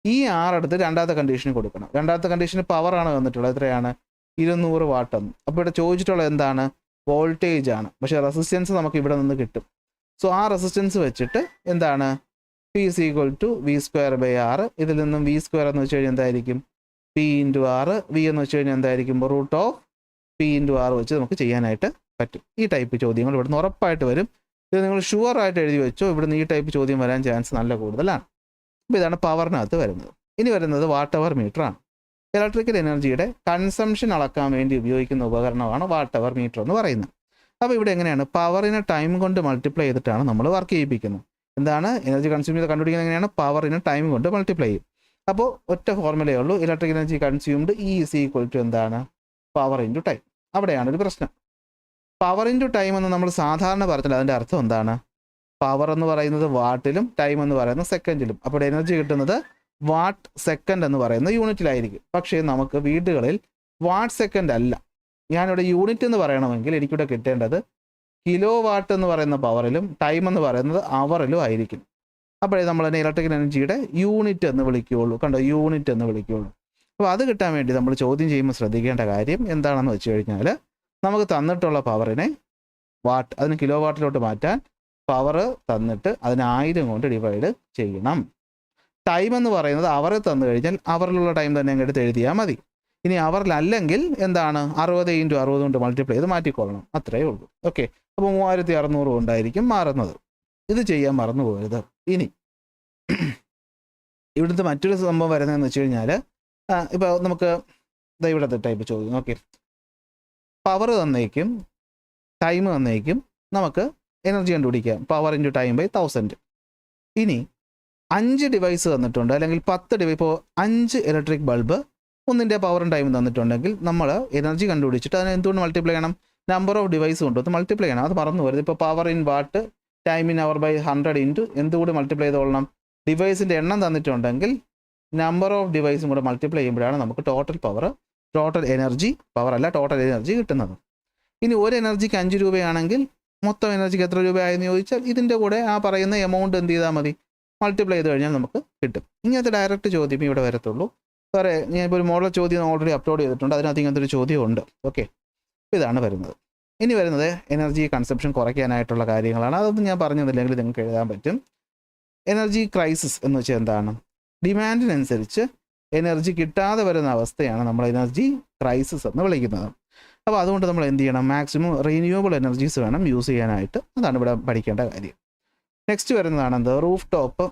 ഈ R എടുത്ത് രണ്ടാമത്തെ കണ്ടീഷന് കൊടുക്കണം. രണ്ടാമത്തെ കണ്ടീഷന് പവറാണ് വന്നിട്ടുള്ളത്. എത്രയാണ്? 200 വാട്ട് എന്ന്. അപ്പോൾ ഇവിടെ ചോദിച്ചിട്ടുള്ളത് എന്താണ്? വോൾട്ടേജ് ആണ്. പക്ഷേ റെസിസ്റ്റൻസ് നമുക്ക് ഇവിടെ നിന്ന് കിട്ടും. സോ ആ റെസിസ്റ്റൻസ് വെച്ചിട്ട് എന്താണ്? P = V²/R. ഇതിൽ നിന്നും V² എന്ന് വെച്ച് കഴിഞ്ഞാൽ എന്തായിരിക്കും? P × R. V എന്ന് വെച്ച് കഴിഞ്ഞാൽ എന്തായിരിക്കും? √P × R വെച്ച് നമുക്ക് ചെയ്യാനായിട്ട് പറ്റും. ഈ ടൈപ്പ് ചോദ്യങ്ങൾ ഇവിടുന്ന് ഉറപ്പായിട്ട് വരും. ഇത് നിങ്ങൾ ഷുവറായിട്ട് എഴുതി വെച്ചോ. ഇവിടുന്ന് ഈ ടൈപ്പ് ചോദ്യം വരാൻ ചാൻസ് നല്ല കൂടുതലാണ്. അപ്പോൾ ഇതാണ് പവറിനകത്ത് വരുന്നത്. ഇനി വരുന്നത് വാട്ട് അവർ മീറ്റർ ആണ്. ഇലക്ട്രിക്കൽ എനർജിയുടെ കൺസംഷൻ അളക്കാൻ വേണ്ടി ഉപയോഗിക്കുന്ന ഉപകരണമാണ് വാട്ട് അവർ മീറ്റർ എന്ന് പറയുന്നത്. അപ്പോൾ ഇവിടെ എങ്ങനെയാണ്? പവറിനെ ടൈം കൊണ്ട് മൾട്ടിപ്ലൈ ചെയ്തിട്ടാണ് നമ്മൾ വർക്ക് ചെയ്യിപ്പിക്കുന്നത്. എന്താണ് എനർജി കൺസ്യൂം ചെയ്ത് കണ്ടുപിടിക്കുന്നത്? എങ്ങനെയാണ്? പവറിനെ ടൈം കൊണ്ട് മൾട്ടിപ്ലൈ ചെയ്യും. അപ്പോൾ ഒറ്റ ഫോർമുലയേ ഉള്ളൂ, ഇലക്ട്രിക് എനർജി കൺസ്യൂംഡ് E = എന്താണ്? Power into time. അവിടെയാണ് ഒരു പ്രശ്നം. പവർ ഇൻറ്റു ടൈം എന്ന് നമ്മൾ സാധാരണ പറഞ്ഞാൽ അതിൻ്റെ അർത്ഥം എന്താണ്? പവർ എന്ന് പറയുന്നത് വാട്ടിലും ടൈം എന്ന് പറയുന്നത് സെക്കൻഡിലും. അപ്പോൾ എനർജി കിട്ടുന്നത് വാട്ട് സെക്കൻഡ് എന്ന് പറയുന്ന യൂണിറ്റിലായിരിക്കും. പക്ഷേ നമുക്ക് വീടുകളിൽ വാട്ട് സെക്കൻഡ് അല്ല, ഞാനിവിടെ യൂണിറ്റ് എന്ന് പറയണമെങ്കിൽ എനിക്കിവിടെ കിട്ടേണ്ടത് കിലോ വാട്ട് എന്ന് പറയുന്ന പവറിലും ടൈം എന്ന് പറയുന്നത് അവറിലും ആയിരിക്കും. അപ്പോഴേ നമ്മൾ തന്നെ ഇലക്ട്രിക്കൽ എനർജിയുടെ യൂണിറ്റ് എന്ന് വിളിക്കുകയുള്ളൂ. കണ്ടോ, യൂണിറ്റ് എന്ന് വിളിക്കുകയുള്ളൂ. അപ്പോൾ അത് കിട്ടാൻ വേണ്ടി നമ്മൾ ചോദ്യം ചെയ്യുമ്പോൾ ശ്രദ്ധിക്കേണ്ട കാര്യം എന്താണെന്ന് വെച്ച് കഴിഞ്ഞാൽ, നമുക്ക് തന്നിട്ടുള്ള പവറിനെ വാട്ട്, അതിന് കിലോ വാട്ടിലോട്ട് മാറ്റാൻ പവർ തന്നിട്ട് അതിന് 1000 കൊണ്ട് ഡിവൈഡ് ചെയ്യണം. ടൈം എന്ന് പറയുന്നത് അവറിൽ തന്നു കഴിഞ്ഞാൽ അവറിലുള്ള ടൈം തന്നെ അങ്ങ് എടുത്ത് എഴുതിയാൽ മതി. ഇനി അവറിലല്ലെങ്കിൽ എന്താണ്? 60 × 60 കൊണ്ട് മൾട്ടിപ്ലൈ ചെയ്ത് മാറ്റിക്കൊള്ളണം. അത്രയേ ഉള്ളൂ. ഓക്കെ, അപ്പോൾ 3600 കൊണ്ടായിരിക്കും മാറുന്നത്. ഇത് ചെയ്യാൻ മറന്നു പോകരുത്. ഇനി ഇവിടുത്തെ മറ്റൊരു സംഭവം വരുന്നതെന്ന് വെച്ച് കഴിഞ്ഞാൽ, ഇപ്പോൾ നമുക്ക് ഇവിടുത്തെ ടൈപ്പ് ചോദ്യം. ഓക്കെ, പവർ തന്നേക്കും, ടൈം തന്നേക്കും, നമുക്ക് എനർജി കണ്ടുപിടിക്കാം. Power into time by 1000. ഇനി 5 ഡിവൈസ് തന്നിട്ടുണ്ട്, അല്ലെങ്കിൽ 10 ഡിവൈസ്. ഇപ്പോൾ 5 ഇലക്ട്രിക് ബൾബ്, ഒന്നിൻ്റെ പവറും ടൈമും തന്നിട്ടുണ്ടെങ്കിൽ നമ്മൾ എനർജി കണ്ടുപിടിച്ചിട്ട് അതിനെ എന്തുകൊണ്ട് മൾട്ടിപ്ലൈ ചെയ്യണം? നമ്പർ ഓഫ് ഡിവൈസ് കൊണ്ടുവന്ന് മൾട്ടിപ്ലൈ ചെയ്യണം. അത് മറന്നു പോകരുത്. ഇപ്പോൾ power in watt, time in hour by 100 into എന്തുകൂടി മൾട്ടിപ്ലൈ ചെയ്തോളണം? ഡിവൈസിൻ്റെ എണ്ണം തന്നിട്ടുണ്ടെങ്കിൽ നമ്പർ ഓഫ് ഡിവൈസും കൂടെ മൾട്ടിപ്ലൈ ചെയ്യുമ്പോഴാണ് നമുക്ക് total power, total energy, power അല്ല ടോട്ടൽ എനർജി കിട്ടുന്നത്. ഇനി ഒരു എനർജിക്ക് 5 രൂപയാണെങ്കിൽ മൊത്തം എനർജിക്ക് എത്ര രൂപയായെന്ന് ചോദിച്ചാൽ ഇതിൻ്റെ കൂടെ ആ പറയുന്ന എമൗണ്ട് എന്ത് ചെയ്താൽ മതി? മൾട്ടിപ്ലൈ ചെയ്ത് കഴിഞ്ഞാൽ നമുക്ക് കിട്ടും. ഇങ്ങനത്തെ ഡയറക്റ്റ് ചോദ്യം ഇവിടെ വരത്തുള്ളൂ. വേറെ ഞാനിപ്പോൾ ഒരു മോഡൽ ചോദ്യം ഓൾറെഡി അപ്ലോഡ് ചെയ്തിട്ടുണ്ട്, അതിനകത്ത് ഇങ്ങനത്തെ ഒരു ചോദ്യമുണ്ട്. ഓക്കെ, ഇതാണ് വരുന്നത്. ഇനി വരുന്നത് എനർജി കൺസപ്ഷൻ കുറയ്ക്കാനായിട്ടുള്ള കാര്യങ്ങളാണ്. അതൊന്നും ഞാൻ പറഞ്ഞതില്ലെങ്കിൽ നിങ്ങൾക്ക് എഴുതാൻ പറ്റും. എനർജി ക്രൈസിസ് എന്ന് വെച്ചാൽ എന്താണ്? ഡിമാൻഡിനനുസരിച്ച് എനർജി കിട്ടാതെ വരുന്ന അവസ്ഥയാണ് നമ്മൾ എനർജി ക്രൈസിസ് എന്ന് വിളിക്കുന്നത്. അപ്പോൾ അതുകൊണ്ട് നമ്മൾ എന്ത് ചെയ്യണം? മാക്സിമം റിന്യൂവബിൾ എനർജീസ് വേണം യൂസ് ചെയ്യാനായിട്ട്. അതാണ് ഇവിടെ പഠിക്കേണ്ട കാര്യം. നെക്സ്റ്റ് വരുന്നതാണ് എന്ത്? Roof top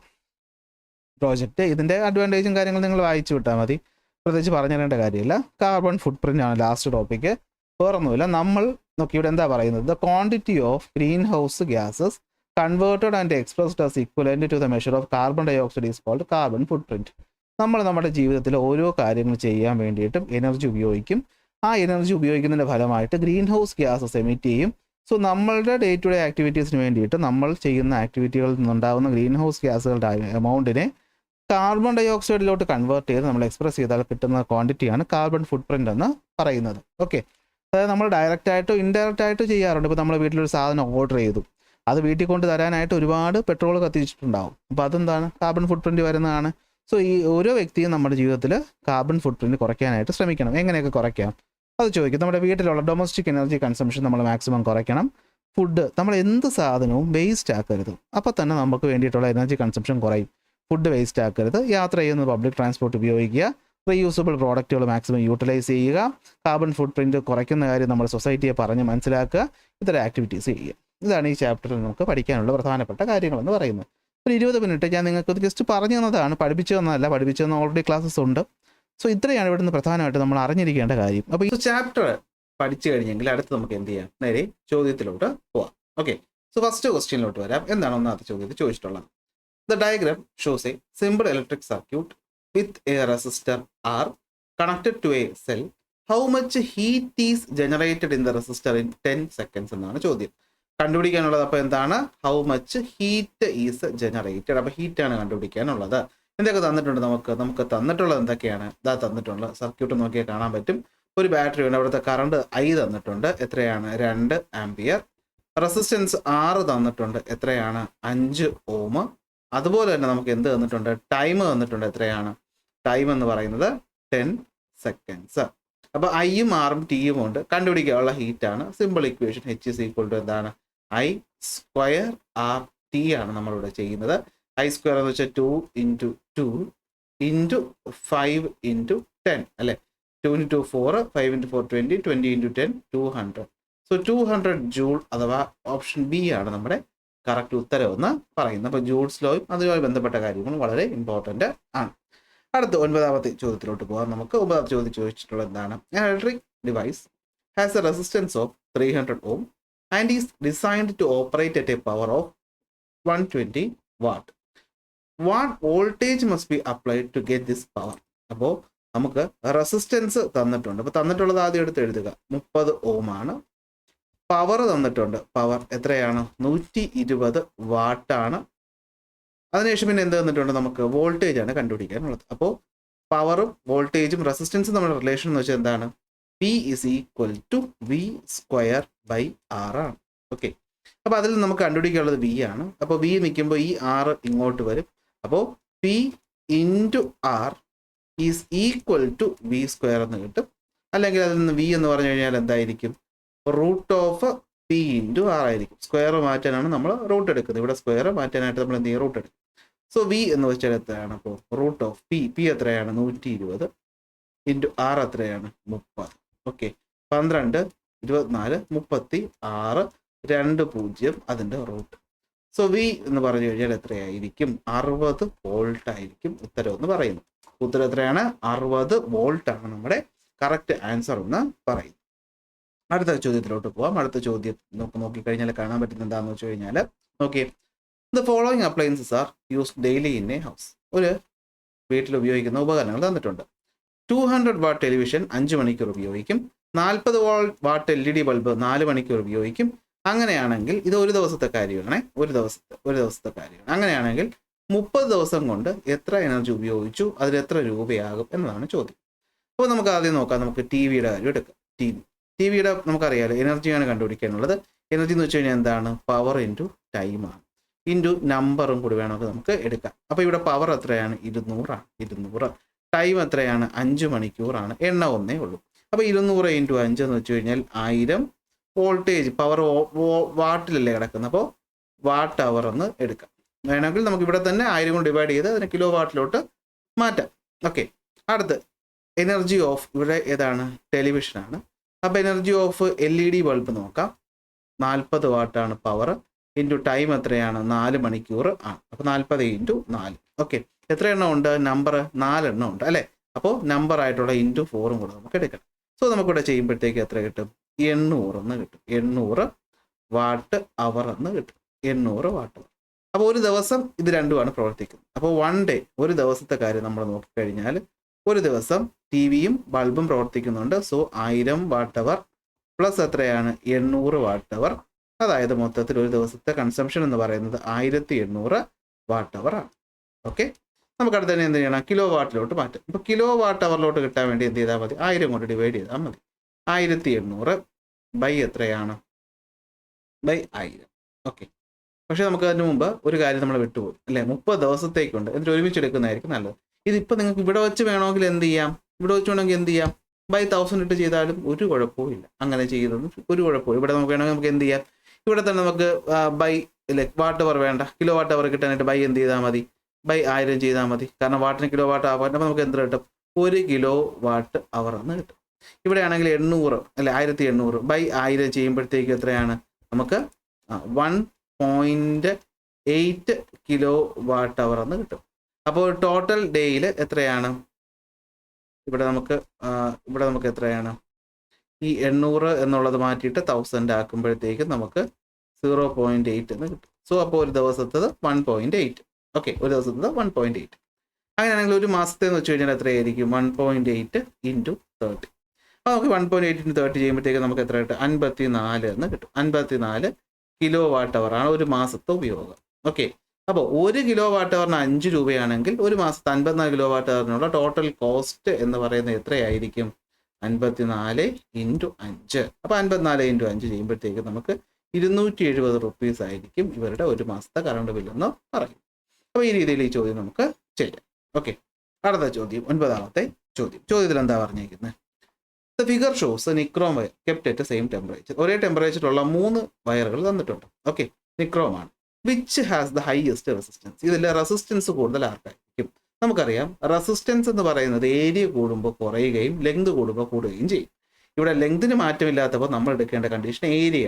project. ഇതിൻ്റെ അഡ്വാൻറ്റേജും കാര്യങ്ങളും നിങ്ങൾ വായിച്ചു വിട്ടാൽ മതി, പ്രത്യേകിച്ച് പറഞ്ഞു തരേണ്ട കാര്യമില്ല. കാർബൺ ഫുട് പ്രിൻ്റ് ആണ് ലാസ്റ്റ് ടോപ്പിക്ക്, വേറൊന്നുമില്ല. നമ്മൾ നോക്കി ഇവിടെ എന്താ പറയുന്നത്, the quantity of green house gases converted and expressed as equivalent to the measure of carbon dioxide is called carbon footprint. നമ്മൾ നമ്മുടെ ജീവിതത്തിൽ ഓരോ കാര്യങ്ങൾ ചെയ്യാൻ വേണ്ടിയിട്ടും എനർജി ഉപയോഗിക്കും. ആ എനർജി ഉപയോഗിക്കുന്നതിൻ്റെ ഫലമായിട്ട് ഗ്രീൻ ഹൗസ് ഗ്യാസസ് എമിറ്റ് ചെയ്യും. സോ നമ്മളുടെ ഡേ ടു ഡേ ആക്ടിവിറ്റീസിന് വേണ്ടിയിട്ട് നമ്മൾ ചെയ്യുന്ന ആക്ടിവിറ്റികളിൽ നിന്നുണ്ടാകുന്ന ഗ്രീൻ ഹൗസ് ഗ്യാസുകളുടെ എമൗണ്ടിനെ കാർബൺ ഡൈ ഓക്സൈഡിലോട്ട് കൺവേർട്ട് ചെയ്ത് നമ്മൾ എക്സ്പ്രസ് ചെയ്താൽ കിട്ടുന്ന ക്വാണ്ടിറ്റിയാണ് കാർബൺ ഫുട് പ്രിൻ്റ് എന്ന് പറയുന്നത്. ഓക്കെ, അതായത് നമ്മൾ ഡയറക്റ്റായിട്ടോ ഇൻഡയറക്റ്റായിട്ടോ ചെയ്യാറുണ്ട്. ഇപ്പോൾ നമ്മൾ വീട്ടിലൊരു സാധനം ഓർഡർ ചെയ്തു, അത് വീട്ടിൽ കൊണ്ട് തരാനായിട്ട് ഒരുപാട് പെട്രോൾ കത്തിച്ചിട്ടുണ്ടാവും. അപ്പോൾ അതെന്താണ്, കാർബൺ ഫുട് പ്രിൻ്റ് വരുന്നതാണ്. സോ ഈ ഓരോ വ്യക്തിയും നമ്മുടെ ജീവിതത്തിൽ കാർബൺ ഫുട് പ്രിൻ്റ് കുറയ്ക്കാനായിട്ട് ശ്രമിക്കണം. എങ്ങനെയൊക്കെ കുറയ്ക്കാം അത് ചോദിക്കും. നമ്മുടെ വീട്ടിലുള്ള ഡൊമസ്റ്റിക് എനർജി കൺസംഷൻ നമ്മൾ മാക്സിമം കുറയ്ക്കണം. ഫുഡ്, നമ്മൾ എന്ത് സാധനവും വേസ്റ്റ് ആക്കരുത്, അപ്പോൾ തന്നെ നമുക്ക് വേണ്ടിയിട്ടുള്ള എനർജി കൺസംഷൻ കുറയും. ഫുഡ് വേസ്റ്റ് ആക്കരുത്. യാത്ര ചെയ്യുന്നത് പബ്ലിക് ട്രാൻസ്പോർട്ട് ഉപയോഗിക്കുക. റീയൂസബിൾ പ്രോഡക്റ്റുകൾ മാക്സിമം യൂട്ടിലൈസ് ചെയ്യുക. കാർബൺ ഫുട് പ്രിൻ്റ് കുറയ്ക്കുന്ന കാര്യം നമ്മൾ സൊസൈറ്റിയെ പറഞ്ഞ് മനസ്സിലാക്കുക. ഇത്തരം ആക്ടിവിറ്റീസ് ചെയ്യുക. ഇതാണ് ഈ ചാപ്റ്ററിൽ നമുക്ക് പഠിക്കാനുള്ള പ്രധാനപ്പെട്ട കാര്യങ്ങളെന്ന് പറയുന്നത്. ഒരു 20 മിനിറ്റ് ഞാൻ നിങ്ങൾക്ക് ജസ്റ്റ് പറഞ്ഞു തന്നതാണ്, പഠിപ്പിച്ചു തന്നതല്ല. പഠിപ്പിച്ചു തന്ന ഓൾറെഡി ക്ലാസ്സസ് ഉണ്ട്. സോ ഇത്രയാണ് ഇവിടുന്ന് പ്രധാനമായിട്ട് നമ്മൾ അറിഞ്ഞിരിക്കേണ്ട കാര്യം. അപ്പോൾ ഈ ചാപ്റ്റർ പഠിച്ചു കഴിഞ്ഞെങ്കിൽ അടുത്ത് നമുക്ക് എന്ത് ചെയ്യാം, നേരെ ചോദ്യത്തിലോട്ട് പോവാം. ഓക്കെ, സോ ഫസ്റ്റ് ക്വസ്റ്റ്യനിലോട്ട് വരാം. എന്താണ് ഒന്നാമത്തെ ചോദ്യത്തിൽ ചോദിച്ചിട്ടുള്ളത്? The diagram shows a simple electric circuit with a resistor R connected to a cell. How much heat is generated in the resistor in 10 seconds എന്നാണ് ചോദ്യം. കണ്ടുപിടിക്കാനുള്ളത് അപ്പോൾ എന്താണ്, how much heat is generated. അപ്പോൾ ഹീറ്റാണ് കണ്ടുപിടിക്കാനുള്ളത്. എന്തൊക്കെ തന്നിട്ടുണ്ട് നമുക്ക് തന്നിട്ടുള്ളത് എന്തൊക്കെയാണ്? ഇതാ തന്നിട്ടുള്ള സർക്യൂട്ട് നോക്കിയാൽ കാണാൻ പറ്റും. ഒരു ബാറ്ററി ഉണ്ട്, അവിടുത്തെ കറണ്ട് I തന്നിട്ടുണ്ട്, എത്രയാണ് 2 ആംപിയർ. റെസിസ്റ്റൻസ് R തന്നിട്ടുണ്ട്, എത്രയാണ് 5 ഓം. അതുപോലെ തന്നെ നമുക്ക് എന്ത് തന്നിട്ടുണ്ട്, ടൈം തന്നിട്ടുണ്ട്, എത്രയാണ് ടൈം എന്ന് പറയുന്നത് 10 seconds. അപ്പോൾ Iയും Rഉം Tയും ഉണ്ട്, കണ്ടുപിടിക്കാനുള്ള ഹീറ്റാണ്. Simple equation H is equal to എന്താണ്, I സ്ക്വയർ RT ആണ് നമ്മളിവിടെ ചെയ്യുന്നത്. I സ്ക്വയർ എന്ന് വെച്ചാൽ 2 × 2 × 5 × 10 അല്ലേ. 2 × 2 4, 5 × 4 20, 20 × 10 200. സോ 200 ജൂൾ അഥവാ ഓപ്ഷൻ ബി ആണ് നമ്മുടെ കറക്റ്റ് ഉത്തരം എന്ന് പറയുന്നത്. അപ്പോൾ ജൂൾസ് ലോയും അതുമായി ബന്ധപ്പെട്ട കാര്യങ്ങളും വളരെ ഇമ്പോർട്ടൻ്റ് ആണ്. അടുത്ത 9ാമത്തെ ചോദ്യത്തിലോട്ട് പോകാം. നമുക്ക് 9ാമത്തെ ചോദ്യം ചോദിച്ചിട്ടുള്ളത് എന്താണ്, electric device has A resistance of 300 ohm and is designed to operate at a power of 120 watt. What voltage must be applied to get this power? അപ്പോൾ നമുക്ക് റെസിസ്റ്റൻസ് തന്നിട്ടുണ്ട്. അപ്പോൾ തന്നിട്ടുള്ളത് ആദ്യം എടുത്ത് എഴുതുക, 30 ohm ആണ്. പവർ തന്നിട്ടുണ്ട്, പവർ എത്രയാണ് 120 വാട്ടാണ്. അതിനുശേഷം പിന്നെ എന്ത് തന്നിട്ടുണ്ട്, നമുക്ക് വോൾട്ടേജ് ആണ് കണ്ടുപിടിക്കാനുള്ളത്. അപ്പോൾ പവറും വോൾട്ടേജും റെസിസ്റ്റൻസും നമ്മുടെ റിലേഷൻ എന്ന് വെച്ചാൽ എന്താണ്, P is equal to V square by R ആണ്. ഓക്കെ, അപ്പോൾ അതിൽ നമുക്ക് കണ്ടുപിടിക്കാനുള്ളത് V ആണ്. അപ്പോൾ V നിൽക്കുമ്പോൾ ഈ R ഇങ്ങോട്ട് വരും. അപ്പോൾ P × R is equal to V square എന്ന് കിട്ടും. അല്ലെങ്കിൽ അതിൽ നിന്ന് V എന്ന് പറഞ്ഞു കഴിഞ്ഞാൽ എന്തായിരിക്കും, റൂട്ട് ഓഫ് P × R ആയിരിക്കും. സ്ക്വയർ മാറ്റാനാണ് നമ്മൾ റൂട്ട് എടുക്കുന്നത്. ഇവിടെ സ്ക്വയർ മാറ്റാനായിട്ട് നമ്മൾ എന്ത് ചെയ്യും, റൂട്ട് എടുക്കും. സോ V എന്ന് വെച്ചാൽ എത്രയാണ്, അപ്പോൾ റൂട്ട് ഓഫ് P എത്രയാണ് 120 × R എത്രയാണ് 30. ഓക്കെ, 12 24 36 20 അതിൻ്റെ റൂട്ട്. സോ V എന്ന് പറഞ്ഞു കഴിഞ്ഞാൽ എത്രയായിരിക്കും, 60 വോൾട്ട് ആയിരിക്കും ഉത്തരം എന്ന് പറയുന്നു. ഉത്തരം എത്രയാണ്, 60 വോൾട്ട് ആണ് നമ്മുടെ കറക്റ്റ് ആൻസർ എന്ന് പറയുന്നു. അടുത്ത ചോദ്യത്തിലോട്ട് പോവാം. അടുത്ത ചോദ്യം നോക്കിക്കഴിഞ്ഞാൽ കാണാൻ പറ്റുന്ന എന്താണെന്ന് വെച്ച് കഴിഞ്ഞാൽ, നോക്കിയേ, the following appliances are used daily in A house. ഒരു വീട്ടിൽ ഉപയോഗിക്കുന്ന ഉപകരണങ്ങൾ തന്നിട്ടുണ്ട്. 200 വാട്ട് ടെലിവിഷൻ 5 മണിക്കൂർ ഉപയോഗിക്കും. 40 വാട്ട് LED ബൾബ് 4 മണിക്കൂർ ഉപയോഗിക്കും. അങ്ങനെയാണെങ്കിൽ ഇത് ഒരു ദിവസത്തെ കാര്യമാണ്, ഒരു ദിവസത്തെ കാര്യമാണ്. അങ്ങനെയാണെങ്കിൽ 30 ദിവസം കൊണ്ട് എത്ര എനർജി ഉപയോഗിച്ചു, അതിന് എത്ര രൂപയാകും എന്നതാണ് ചോദ്യം. അപ്പോൾ നമുക്ക് ആദ്യം നോക്കാം, നമുക്ക് ടിവിയുടെ കാര്യം എടുക്കാം. ടിവിയുടെ നമുക്കറിയാലോ എനർജിയാണ് കണ്ടുപിടിക്കാനുള്ളത്. എനർജി എന്ന് വെച്ച് കഴിഞ്ഞാൽ എന്താണ്, പവർ × ടൈമാണ്, × നമ്പറും കൂടി വേണമെങ്കിൽ നമുക്ക് എടുക്കാം. അപ്പോൾ ഇവിടെ പവർ എത്രയാണ്, 200 ആണ്. 200. ടൈം എത്രയാണ്, 5 മണിക്കൂറാണ്. എണ്ണ ഒന്നേ ഉള്ളൂ. അപ്പോൾ 200 × 5 എന്ന് വെച്ച് കഴിഞ്ഞാൽ 1000. വോൾട്ടേജ് പവർ വാട്ടിലല്ലേ കിടക്കുന്നത്, അപ്പോൾ വാട്ട് അവർ എന്ന് എടുക്കാം. വേണമെങ്കിൽ നമുക്ക് ഇവിടെ തന്നെ 1000 കൊണ്ട് ഡിവൈഡ് ചെയ്ത് അതിനെ കിലോ വാട്ടിലോട്ട് മാറ്റാം. ഓക്കെ, അടുത്ത് എനർജി ഓഫ്, ഇവിടെ ഏതാണ്, ടെലിവിഷനാണ്. അപ്പോൾ എനർജി ഓഫ് LED ബൾബ് നോക്കാം. 40 വാട്ടാണ് പവർ, × ടൈം എത്രയാണ് 4 മണിക്കൂർ ആണ്. അപ്പോൾ 40 × 4. ഓക്കെ, എത്ര എണ്ണം ഉണ്ട്? നമ്പർ 4 എണ്ണം ഉണ്ട് അല്ലേ? അപ്പോൾ നമ്പർ ആയിട്ടുള്ള ഇൻറ്റു 4 കൂടെ നമുക്ക് എടുക്കണം. സോ നമുക്കിവിടെ ചെയ്യുമ്പോഴത്തേക്ക് എത്ര കിട്ടും? 800 എന്ന് കിട്ടും. 800 വാട്ട് അവർ എന്ന് കിട്ടും. 800 വാട്ട് അവർ. അപ്പോൾ ഒരു ദിവസം ഇത് രണ്ടുമാണ് പ്രവർത്തിക്കുന്നത്. അപ്പോൾ 1 ഡേ, ഒരു ദിവസത്തെ കാര്യം നമ്മൾ നോക്കിക്കഴിഞ്ഞാൽ ഒരു ദിവസം ടി വിയും ബൾബും പ്രവർത്തിക്കുന്നുണ്ട്. സോ 1000 വാട്ട് അവർ പ്ലസ് എത്രയാണ്? 800 വാട്ട് അവർ. അതായത് മൊത്തത്തിൽ ഒരു ദിവസത്തെ കൺസംഷൻ എന്ന് പറയുന്നത് 1800 വാട്ട് അവർ ആണ്. ഓക്കെ, നമുക്ക് അടുത്ത് തന്നെ എന്ത് ചെയ്യണം? കിലോ വാട്ടിലോട്ട് മാറ്റാം. ഇപ്പോൾ കിലോ വാട്ട് അവറിലോട്ട് കിട്ടാൻ വേണ്ടി എന്ത് ചെയ്താൽ മതി? 1000 കൊണ്ട് ഡിവൈഡ് ചെയ്താൽ മതി. 1800 ബൈ എത്രയാണ്? ബൈ 1000. ഓക്കെ, പക്ഷേ നമുക്ക് അതിന് മുമ്പ് ഒരു കാര്യം നമ്മൾ വിട്ടുപോകും അല്ലേ? 30 ദിവസത്തേക്കുണ്ട്. എന്നിട്ട് ഒരുമിച്ച് എടുക്കുന്നതായിരിക്കും നല്ലത്. ഇതിപ്പോൾ നിങ്ങൾക്ക് ഇവിടെ വെച്ച് വേണമെങ്കിൽ എന്ത് ചെയ്യാം? ഇവിടെ വെച്ച് വേണമെങ്കിൽ എന്ത് ചെയ്യാം? ബൈ 1000 ഇട്ട് ചെയ്താലും ഒരു കുഴപ്പവും ഇല്ല. അങ്ങനെ ചെയ്യുന്നതും ഒരു കുഴപ്പവും. ഇവിടെ നമുക്ക് വേണമെങ്കിൽ നമുക്ക് എന്ത് ചെയ്യാം? ഇവിടെ തന്നെ നമുക്ക് ബൈ ഇല്ലേ, വാട്ട് അവർ വേണ്ട, കിലോ വാട്ട് അവർ കിട്ടാനായിട്ട് ബൈ എന്ത് ചെയ്താൽ മതി? ബൈ 1000 ചെയ്താൽ മതി. കാരണം വാട്ടിന് കിലോ വാട്ട് ആവാൻ അപ്പോൾ നമുക്ക് എന്ത് കിട്ടും? 1 കിലോ വാട്ട് അവർ എന്ന് കിട്ടും. ഇവിടെ ആണെങ്കിൽ 800 അല്ലെ, 1800 ബൈ 1000 ചെയ്യുമ്പോഴത്തേക്ക് എത്രയാണ്? നമുക്ക് 1.8 കിലോ വാട്ട് അവർ എന്ന് കിട്ടും. അപ്പോൾ ടോട്ടൽ ഡേയിൽ എത്രയാണ്? ഇവിടെ നമുക്ക് എത്രയാണ്? ഈ 800 എന്നുള്ളത് മാറ്റിയിട്ട് 1000 ആക്കുമ്പോഴത്തേക്ക് നമുക്ക് 0.8 എന്ന് കിട്ടും. സോ അപ്പോൾ ഒരു ദിവസത്തത് 1.8. ഓക്കെ, ഒരു ദിവസത്തത് 1.8. അങ്ങനെയാണെങ്കിൽ ഒരു മാസത്തെ എന്ന് വെച്ച് കഴിഞ്ഞാൽ എത്രയായിരിക്കും? 1.8 ഇൻറ്റു 30. അപ്പോൾ നമുക്ക് 1.8 ഇൻറ്റു 30 ചെയ്യുമ്പോഴത്തേക്ക് നമുക്ക് എത്ര കിട്ടും? 54 എന്ന് കിട്ടും. 54 കിലോ വാട്ട് അവർ ആണ് ഒരു മാസത്തെ ഉപയോഗം. ഓക്കെ, അപ്പോൾ 1 കിലോ വാട്ട് അവറിന് 5 രൂപയാണെങ്കിൽ ഒരു മാസത്തെ 54 കിലോ വാട്ട് അവറിനുള്ള ടോട്ടൽ കോസ്റ്റ് എന്ന് പറയുന്നത് എത്രയായിരിക്കും? 54 ഇൻറ്റു 5. അപ്പോൾ 54 ഇൻറ്റു 5 ചെയ്യുമ്പോഴത്തേക്ക് നമുക്ക് 270 റുപ്പീസ് ആയിരിക്കും ഇവരുടെ ഒരു മാസത്തെ കറണ്ട് ബില്ലെന്ന് പറയും. അപ്പോൾ ഈ രീതിയിൽ ഈ ചോദ്യം നമുക്ക് ചെയ്യാം. ഓക്കെ, അടുത്ത ചോദ്യം, 9ാമത്തെ ചോദ്യം. ചോദ്യത്തിൽ എന്താ പറഞ്ഞിരിക്കുന്നത്? The figure shows nichrome wire kept at same temperature. ഒരേ ടെമ്പറേച്ചറുള്ള 3 വയറുകൾ തന്നിട്ടുണ്ട്. ഓക്കെ, നിക്രോം ആണ്. Which has the highest resistance. ഇതിൽ റെസിസ്റ്റൻസ് കൂടുതൽ ആർക്കായിരിക്കും? നമുക്കറിയാം റെസിസ്റ്റൻസ് എന്ന് പറയുന്നത് ഏരിയ കൂടുമ്പോൾ കുറയുകയും ലെങ്ത് കൂടുമ്പോൾ കൂടുകയും ചെയ്യും. ഇവിടെ ലെങ്തിന് മാറ്റമില്ലാത്തപ്പോൾ നമ്മൾ എടുക്കേണ്ട കണ്ടീഷൻ ഏരിയ.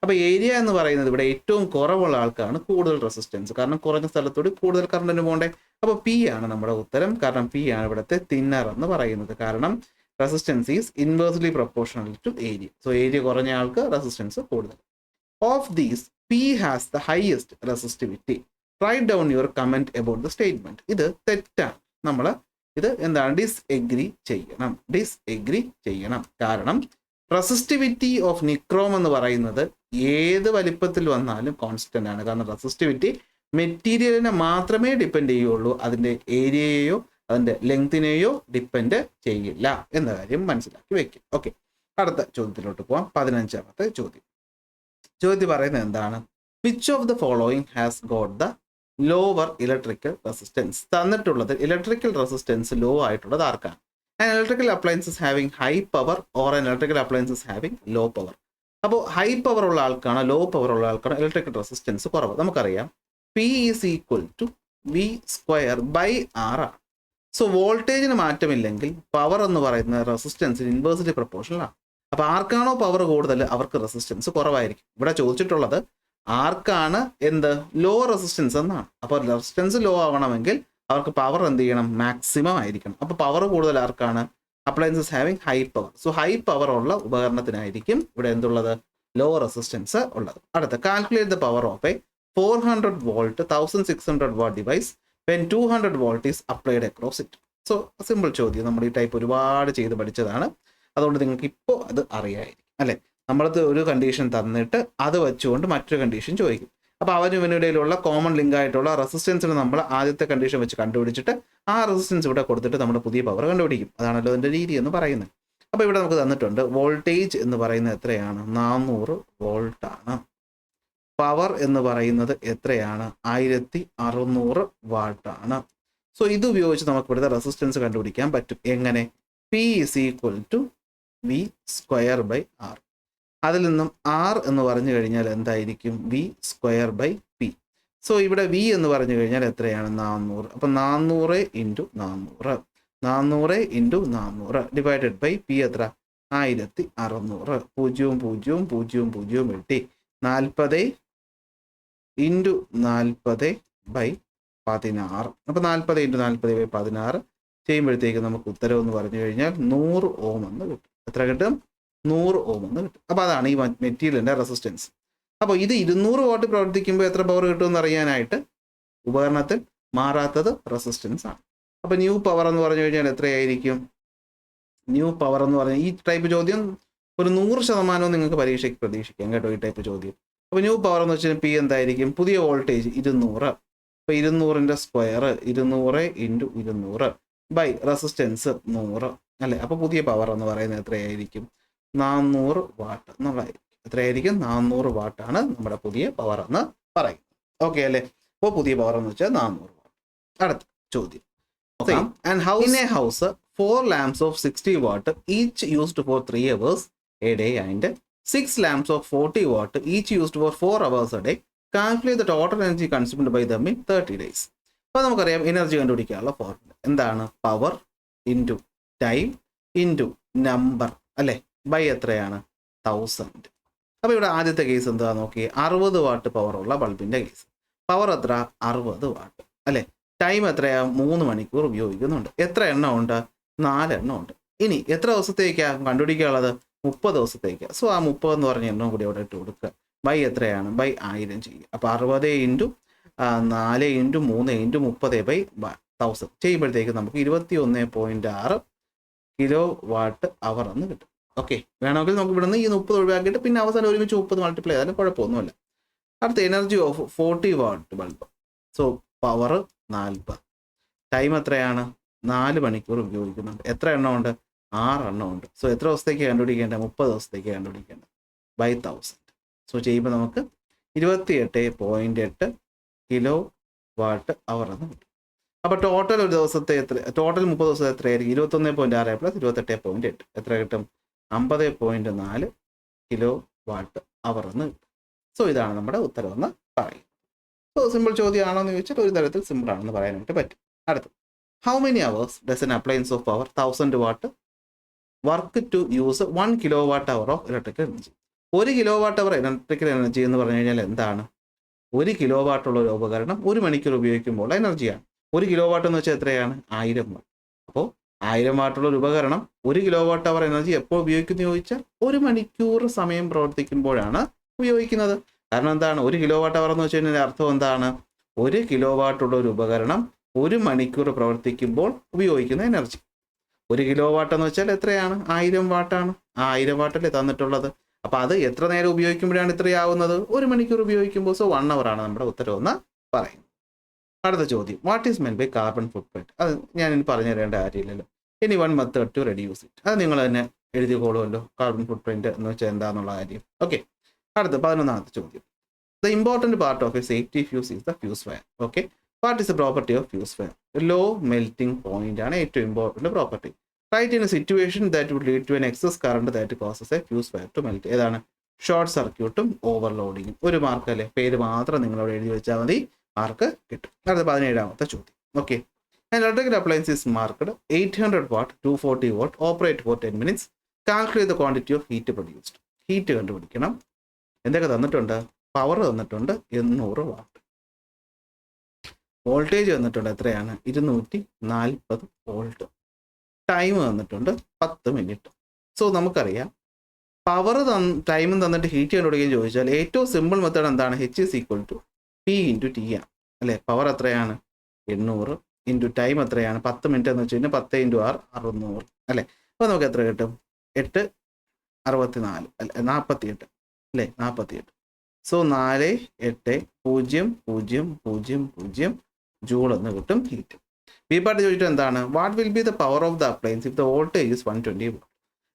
അപ്പോൾ ഏരിയ എന്ന് പറയുന്നത് ഇവിടെ ഏറ്റവും കുറവുള്ള ആൾക്കാണ് കൂടുതൽ റെസിസ്റ്റൻസ്. കാരണം കുറഞ്ഞ സ്ഥലത്തോട് കൂടുതൽ കറണ്ടിന് പോകണ്ടേ. അപ്പോൾ പി ആണ് നമ്മുടെ ഉത്തരം. കാരണം പി ആണ് ഇവിടുത്തെ തിന്നർ എന്ന് പറയുന്നത്. കാരണം resistance is inversely proportional to area. So area കുറഞ്ഞ ആൾക്ക് റെസിസ്റ്റൻസ് കൂടുതൽ. Of these P has the highest resistivity. Write down your comment about the statement. ഇത് തെറ്റാണ്. നമ്മൾ ഇത് എന്താണ്? ഡിസ്എഗ്രി ചെയ്യണം. കാരണം റെസിസ്റ്റിവിറ്റി ഓഫ് നിക്രോം എന്ന് പറയുന്നത് ഏത് വലിപ്പത്തിൽ വന്നാലും കോൺസ്റ്റന്റ് ആണ്. കാരണം റെസിസ്റ്റിവിറ്റി മെറ്റീരിയലിനെ മാത്രമേ ഡിപ്പെൻഡ് ചെയ്യുള്ളൂ, അതിൻ്റെ ഏരിയയെയോ അതിൻ്റെ ലെങ്തിനെയോ ഡിപ്പെൻഡ് ചെയ്യില്ല എന്ന കാര്യം മനസ്സിലാക്കി വെക്കും. ഓക്കെ, അടുത്ത ചോദ്യത്തിലോട്ട് പോവാം. 15ാമത്തെ ചോദ്യം. ചോദ്യം പറയുന്നത് എന്താണ്? Which of the following has got the lower electrical resistance. തന്നിട്ടുള്ളത് ഇലക്ട്രിക്കൽ റെസിസ്റ്റൻസ് ലോ ആയിട്ടുള്ളത് ആർക്കാണ്? An electrical appliances having high power or an electrical appliances having low power. അപ്പോൾ ഹൈ പവർ ഉള്ള ആൾക്കാണ് ലോ പവർ ഉള്ള ആൾക്കാണ് ഇലക്ട്രിക്കൽ റെസിസ്റ്റൻസ് കുറവ്. നമുക്കറിയാം P is equal to V square by R ആണ്. സോ വോൾട്ടേജിന് മാറ്റമില്ലെങ്കിൽ പവർ എന്ന് പറയുന്നത് റെസിസ്റ്റൻസിന് ഇൻവേഴ്സ്ലി പ്രൊപ്പോർഷണലാണ്. അപ്പോൾ ആർക്കാണോ പവർ കൂടുതൽ അവർക്ക് റെസിസ്റ്റൻസ് കുറവായിരിക്കും. ഇവിടെ ചോദിച്ചിട്ടുള്ളത് ആർക്കാണ് എന്ത്? ലോ റെസിസ്റ്റൻസ് എന്നാണ്. അപ്പോൾ റെസിസ്റ്റൻസ് ലോ ആവണമെങ്കിൽ അവർക്ക് പവർ എന്ത് ചെയ്യണം? മാക്സിമം ആയിരിക്കണം. അപ്പോൾ പവർ കൂടുതൽ ആർക്കാണ്? Appliances having high power. So high power ഉള്ള ഉപകരണത്തിനായിരിക്കും ഇവിടെ എന്തുള്ളത്? ലോ റെസിസ്റ്റൻസ് ഉള്ളത്. അടുത്ത, calculate the power of A 400 volt 1600 what device when 200 volt is applied across it. So simple ചോദ്യം. നമ്മൾ ഈ ടൈപ്പ് ഒരുപാട് ചെയ്ത് പഠിച്ചതാണ്. അതുകൊണ്ട് നിങ്ങൾക്ക് ഇപ്പോൾ അത് അറിയായിരിക്കും അല്ലേ? നമ്മളത് ഒരു കണ്ടീഷൻ തന്നിട്ട് അത് വെച്ചുകൊണ്ട് മറ്റൊരു കണ്ടീഷൻ ചോദിക്കും. അപ്പോൾ അവനും ഇവനിടയിലുള്ള കോമൺ ലിങ്ക് ആയിട്ടുള്ള റെസിസ്റ്റൻസിന് നമ്മൾ ആദ്യത്തെ കണ്ടീഷൻ വെച്ച് കണ്ടുപിടിച്ചിട്ട് ആ റെസിസ്റ്റൻസ് ഇവിടെ കൊടുത്തിട്ട് നമ്മുടെ പുതിയ പവർ കണ്ടുപിടിക്കും. അതാണല്ലോ അതിൻ്റെ രീതി എന്ന് പറയുന്നത്. അപ്പോൾ ഇവിടെ നമുക്ക് തന്നിട്ടുണ്ട് വോൾട്ടേജ് എന്ന് പറയുന്നത് എത്രയാണ്? 400 വോൾട്ടാണ്. പവർ എന്ന് പറയുന്നത് എത്രയാണ്? 1600 വാട്ടാണ്. സോ ഇത് ഉപയോഗിച്ച് നമുക്ക് ഇവിടുത്തെ റെസിസ്റ്റൻസ് കണ്ടുപിടിക്കാൻ പറ്റും. എങ്ങനെ? P is equal to V square by R. അതിൽ നിന്നും ആർ എന്ന് പറഞ്ഞു കഴിഞ്ഞാൽ എന്തായിരിക്കും? V square by P. So ഇവിടെ വി എന്ന് പറഞ്ഞു കഴിഞ്ഞാൽ എത്രയാണ്? 400. അപ്പം 400 into 400 400 into 400 divided by P എത്ര? 1600. 0 0 0 0 വെട്ടി 40 ഇൻറ്റു 40 ബൈ 16. അപ്പോൾ 40 × 40/16 ചെയ്യുമ്പോഴത്തേക്ക് നമുക്ക് ഉത്തരം എന്ന് പറഞ്ഞു കഴിഞ്ഞാൽ 100 ഓം എന്ന് കിട്ടും. എത്ര കിട്ടും? 100 ഓം എന്ന് കിട്ടും. അപ്പോൾ അതാണ് ഈ മെറ്റീരിയലിൻ്റെ റെസിസ്റ്റൻസ്. അപ്പോൾ ഇത് 200 വാട്ട് പ്രവർത്തിക്കുമ്പോൾ എത്ര പവർ കിട്ടുമെന്ന് അറിയാനായിട്ട് ഉപകരണത്തിൽ മാറാത്തത് റെസിസ്റ്റൻസ് ആണ്. അപ്പോൾ ന്യൂ പവർ എന്ന് പറഞ്ഞു കഴിഞ്ഞാൽ എത്രയായിരിക്കും? ന്യൂ പവർ എന്ന് പറഞ്ഞാൽ ഈ ടൈപ്പ് ചോദ്യം ഒരു 100% നിങ്ങൾക്ക് പരീക്ഷയ്ക്ക് പ്രതീക്ഷിക്കാം കേട്ടോ, ഈ ടൈപ്പ് ചോദ്യം. അപ്പോൾ ന്യൂ പവർ എന്ന് വെച്ചാൽ പി എന്തായിരിക്കും? പുതിയ വോൾട്ടേജ് 200. അപ്പോൾ 200ൻ്റെ സ്ക്വയർ 200 × 200 ബൈ റെസിസ്റ്റൻസ് 100 അല്ലേ. അപ്പോൾ പുതിയ പവർ എന്ന് പറയുന്നത് എത്രയായിരിക്കും? 400 വാട്ട് എന്നുള്ളതായിരിക്കും. എത്രയായിരിക്കും? 400 വാട്ടാണ് നമ്മുടെ പുതിയ പവർ എന്ന് പറയുന്നത്. ഓക്കെ അല്ലേ. അപ്പോൾ പുതിയ പവർ എന്ന് വെച്ചാൽ 400 വാട്ട്. അടുത്ത ചോദ്യം. And house in A house 4 lamps of 60 watt each used for 3 hours a day and 6 lamps of 40 watt each used for 4 hours a day. Calculate the total energy consumed by them in 30 days. അപ്പോൾ നമുക്കറിയാം എനർജി കണ്ടുപിടിക്കാനുള്ള ഫോർമുല എന്താണ്? Power into time into number അല്ലേ, ബൈ എത്രയാണ്? 1000. അപ്പോൾ ഇവിടെ ആദ്യത്തെ കേസ് എന്താ നോക്കി? 60 വാട്ട് പവറുള്ള ബൾബിൻ്റെ കേസ്. പവർ എത്ര? 60 വാട്ട് അല്ലേ. ടൈം എത്രയാണ്? 3 മണിക്കൂർ ഉപയോഗിക്കുന്നുണ്ട്. എത്ര എണ്ണം ഉണ്ട്? 4 എണ്ണം ഉണ്ട്. ഇനി എത്ര ദിവസത്തേക്കാണ് കണ്ടുപിടിക്കാനുള്ളത്? 30 ദിവസത്തേക്കാണ്. സോ ആ 30 എന്ന് പറഞ്ഞ എണ്ണം കൂടി അവിടെ ഇട്ട് കൊടുക്കുക. ബൈ എത്രയാണ്? ബൈ 1000 ചെയ്യുക. അപ്പോൾ 60 × 4 × 3 × 30/1000 ചെയ്യുമ്പോഴത്തേക്ക് നമുക്ക് 21.6 കിലോ വാട്ട് അവർ എന്ന് കിട്ടും. ഓക്കെ, വേണമെങ്കിൽ നമുക്ക് ഇവിടുന്ന് ഈ 30 ഒഴിവാക്കിയിട്ട് പിന്നെ അവസാനം ഒരുമിച്ച് 30 മൾട്ടിപ്ലൈ ചെയ്താലും കുഴപ്പമൊന്നുമില്ല. അടുത്ത energy of 40 watt bulb. So power 40. Time എത്രയാണ്? 4 മണിക്കൂർ ഉപയോഗിക്കുന്നുണ്ട്. എത്ര എണ്ണം ഉണ്ട്? 6 എണ്ണം ഉണ്ട്. സോ എത്ര ദിവസത്തേക്ക് കണ്ടുപിടിക്കേണ്ടത്? 30 ദിവസത്തേക്ക് കണ്ടുപിടിക്കേണ്ടത്. ബൈ 1000. സോ ചെയ്യുമ്പോൾ നമുക്ക് 28.8 കിലോ വാട്ട് അവർ എന്ന് കിട്ടും. അപ്പോൾ ടോട്ടൽ ഒരു ദിവസത്തെ ടോട്ടൽ 30 ദിവസത്തെ എത്രയായിരിക്കും? 21.6 + 28.8 എത്ര കിട്ടും? 50.4 കിലോ വാട്ട് അവർ എന്ന് കിട്ടും. സോ ഇതാണ് നമ്മുടെ ഉത്തരവെന്ന് പറയും. സോ സിമ്പിൾ ചോദ്യമാണോ എന്ന് ചോദിച്ചാൽ ഒരു തരത്തിൽ സിമ്പിൾ ആണെന്ന് പറയാനായിട്ട് പറ്റും. അടുത്ത്, how many hours does an appliance of power 1000 watt work to use 1 kWh of electrical energy? 1 kWh electrical energy എന്ന് പറഞ്ഞു കഴിഞ്ഞാൽ എന്താണ്? 1 kW ഉള്ള ഒരു ഉപകരണം 1 മണിക്കൂർ ഉപയോഗിക്കുമ്പോൾ എനർജിയാണ്. 1 kW എന്ന് വെച്ചാൽ എത്രയാണ്? 1000 വാട്ട്. അപ്പോൾ 1000 വാട്ടുള്ള ഒരു ഉപകരണം 1 kWh എനർജി എപ്പോൾ ഉപയോഗിക്കുന്നു ചോദിച്ചാൽ 1 മണിക്കൂർ സമയം പ്രവർത്തിക്കുമ്പോഴാണ് ഉപയോഗിക്കുന്നത്. കാരണം എന്താണ്? 1 kWh എന്ന് വെച്ച് കഴിഞ്ഞാൽ അർത്ഥം എന്താണ്? 1 kW ഉള്ള ഒരു ഉപകരണം 1 മണിക്കൂർ പ്രവർത്തിക്കുമ്പോൾ ഉപയോഗിക്കുന്ന എനർജി. 1 kW എന്ന് വെച്ചാൽ എത്രയാണ്? 1000 വാട്ടാണ്. ആ 1000 വാട്ടല്ലേ തന്നിട്ടുള്ളത്. അപ്പോൾ അത് എത്ര നേരം ഉപയോഗിക്കുമ്പോഴാണ് ഇത്രയാവുന്നത്? 1 മണിക്കൂർ ഉപയോഗിക്കുമ്പോൾ. സോ 1 hour ആണ് നമ്മുടെ ഉത്തരവെന്ന് പറയുന്നത്. അടുത്ത ചോദ്യം, what is meant by carbon footprint? അത് ഞാൻ ഇനി പറഞ്ഞു തരേണ്ട കാര്യമില്ലല്ലോ. ഇനി 1 മെത്തേഡ് ടു റെഡ്യൂസ് ഇറ്റ്. അത് നിങ്ങൾ തന്നെ എഴുതിക്കോളുമല്ലോ, കാർബൺ ഫുട് പ്രിന്റ് എന്ന് വെച്ചാൽ എന്താണെന്നുള്ള കാര്യം. ഓക്കെ, അടുത്ത 11ാമത്തെ ചോദ്യം. The important part of a safety fuse is the fuse wire. Okay, what is the property of fuse wire? Low melting point ആണ് ഏറ്റവും important property. Write in a situation that would lead to an excess current that causes a fuse wire to melt. ഏതാണ്? ഷോർട്ട് സർക്യൂട്ടും ഓവർലോഡിങ്ങും. ഒരു മാർക്ക് അല്ലേ, പേര് മാത്രം നിങ്ങളോട് എഴുതി വെച്ചാൽ മതി, മാർക്ക് കിട്ടും. അടുത്ത 17ാമത്തെ ചോദ്യം. Okay, electrical appliance is marked 800 watt 240 watt operate for 10 minutes. Calculate the quantity of heat produced. Heat കണ്ടുപിടിക്കണം. എന്തൊക്കെ തന്നിട്ടുണ്ട്? പവർ തന്നിട്ടുണ്ട് 800 വാട്ട്. വോൾട്ടേജ് തന്നിട്ടുണ്ട് എത്രയാണ്? 240 വോൾട്ട്. ടൈം തന്നിട്ടുണ്ട് 10 മിനിറ്റ്. സോ നമുക്കറിയാം പവർ ടൈമും തന്നിട്ട് ഹീറ്റ് കണ്ടുപിടിക്കാൻ ചോദിച്ചാൽ ഏറ്റവും സിമ്പിൾ മെത്തേഡ് എന്താണ്? H = P × T ആണ് അല്ലേ. പവർ എത്രയാണ്? 800 ഇൻറ്റു ടൈം എത്രയാണ്? 10 മിനിറ്റ് എന്ന് വെച്ച് കഴിഞ്ഞാൽ 10 × 6 600 അല്ലേ. അപ്പോൾ നമുക്ക് എത്ര കിട്ടും? 8 64 അല്ലേ, 48 അല്ലേ, 48. സോ 480000 ജൂൾ എന്ന് കിട്ടും ഹീറ്റ്. ബി പാർട്ട് ചോദിച്ചിട്ട് എന്താണ്? What will be the power of the appliance if the voltage is 120 volt?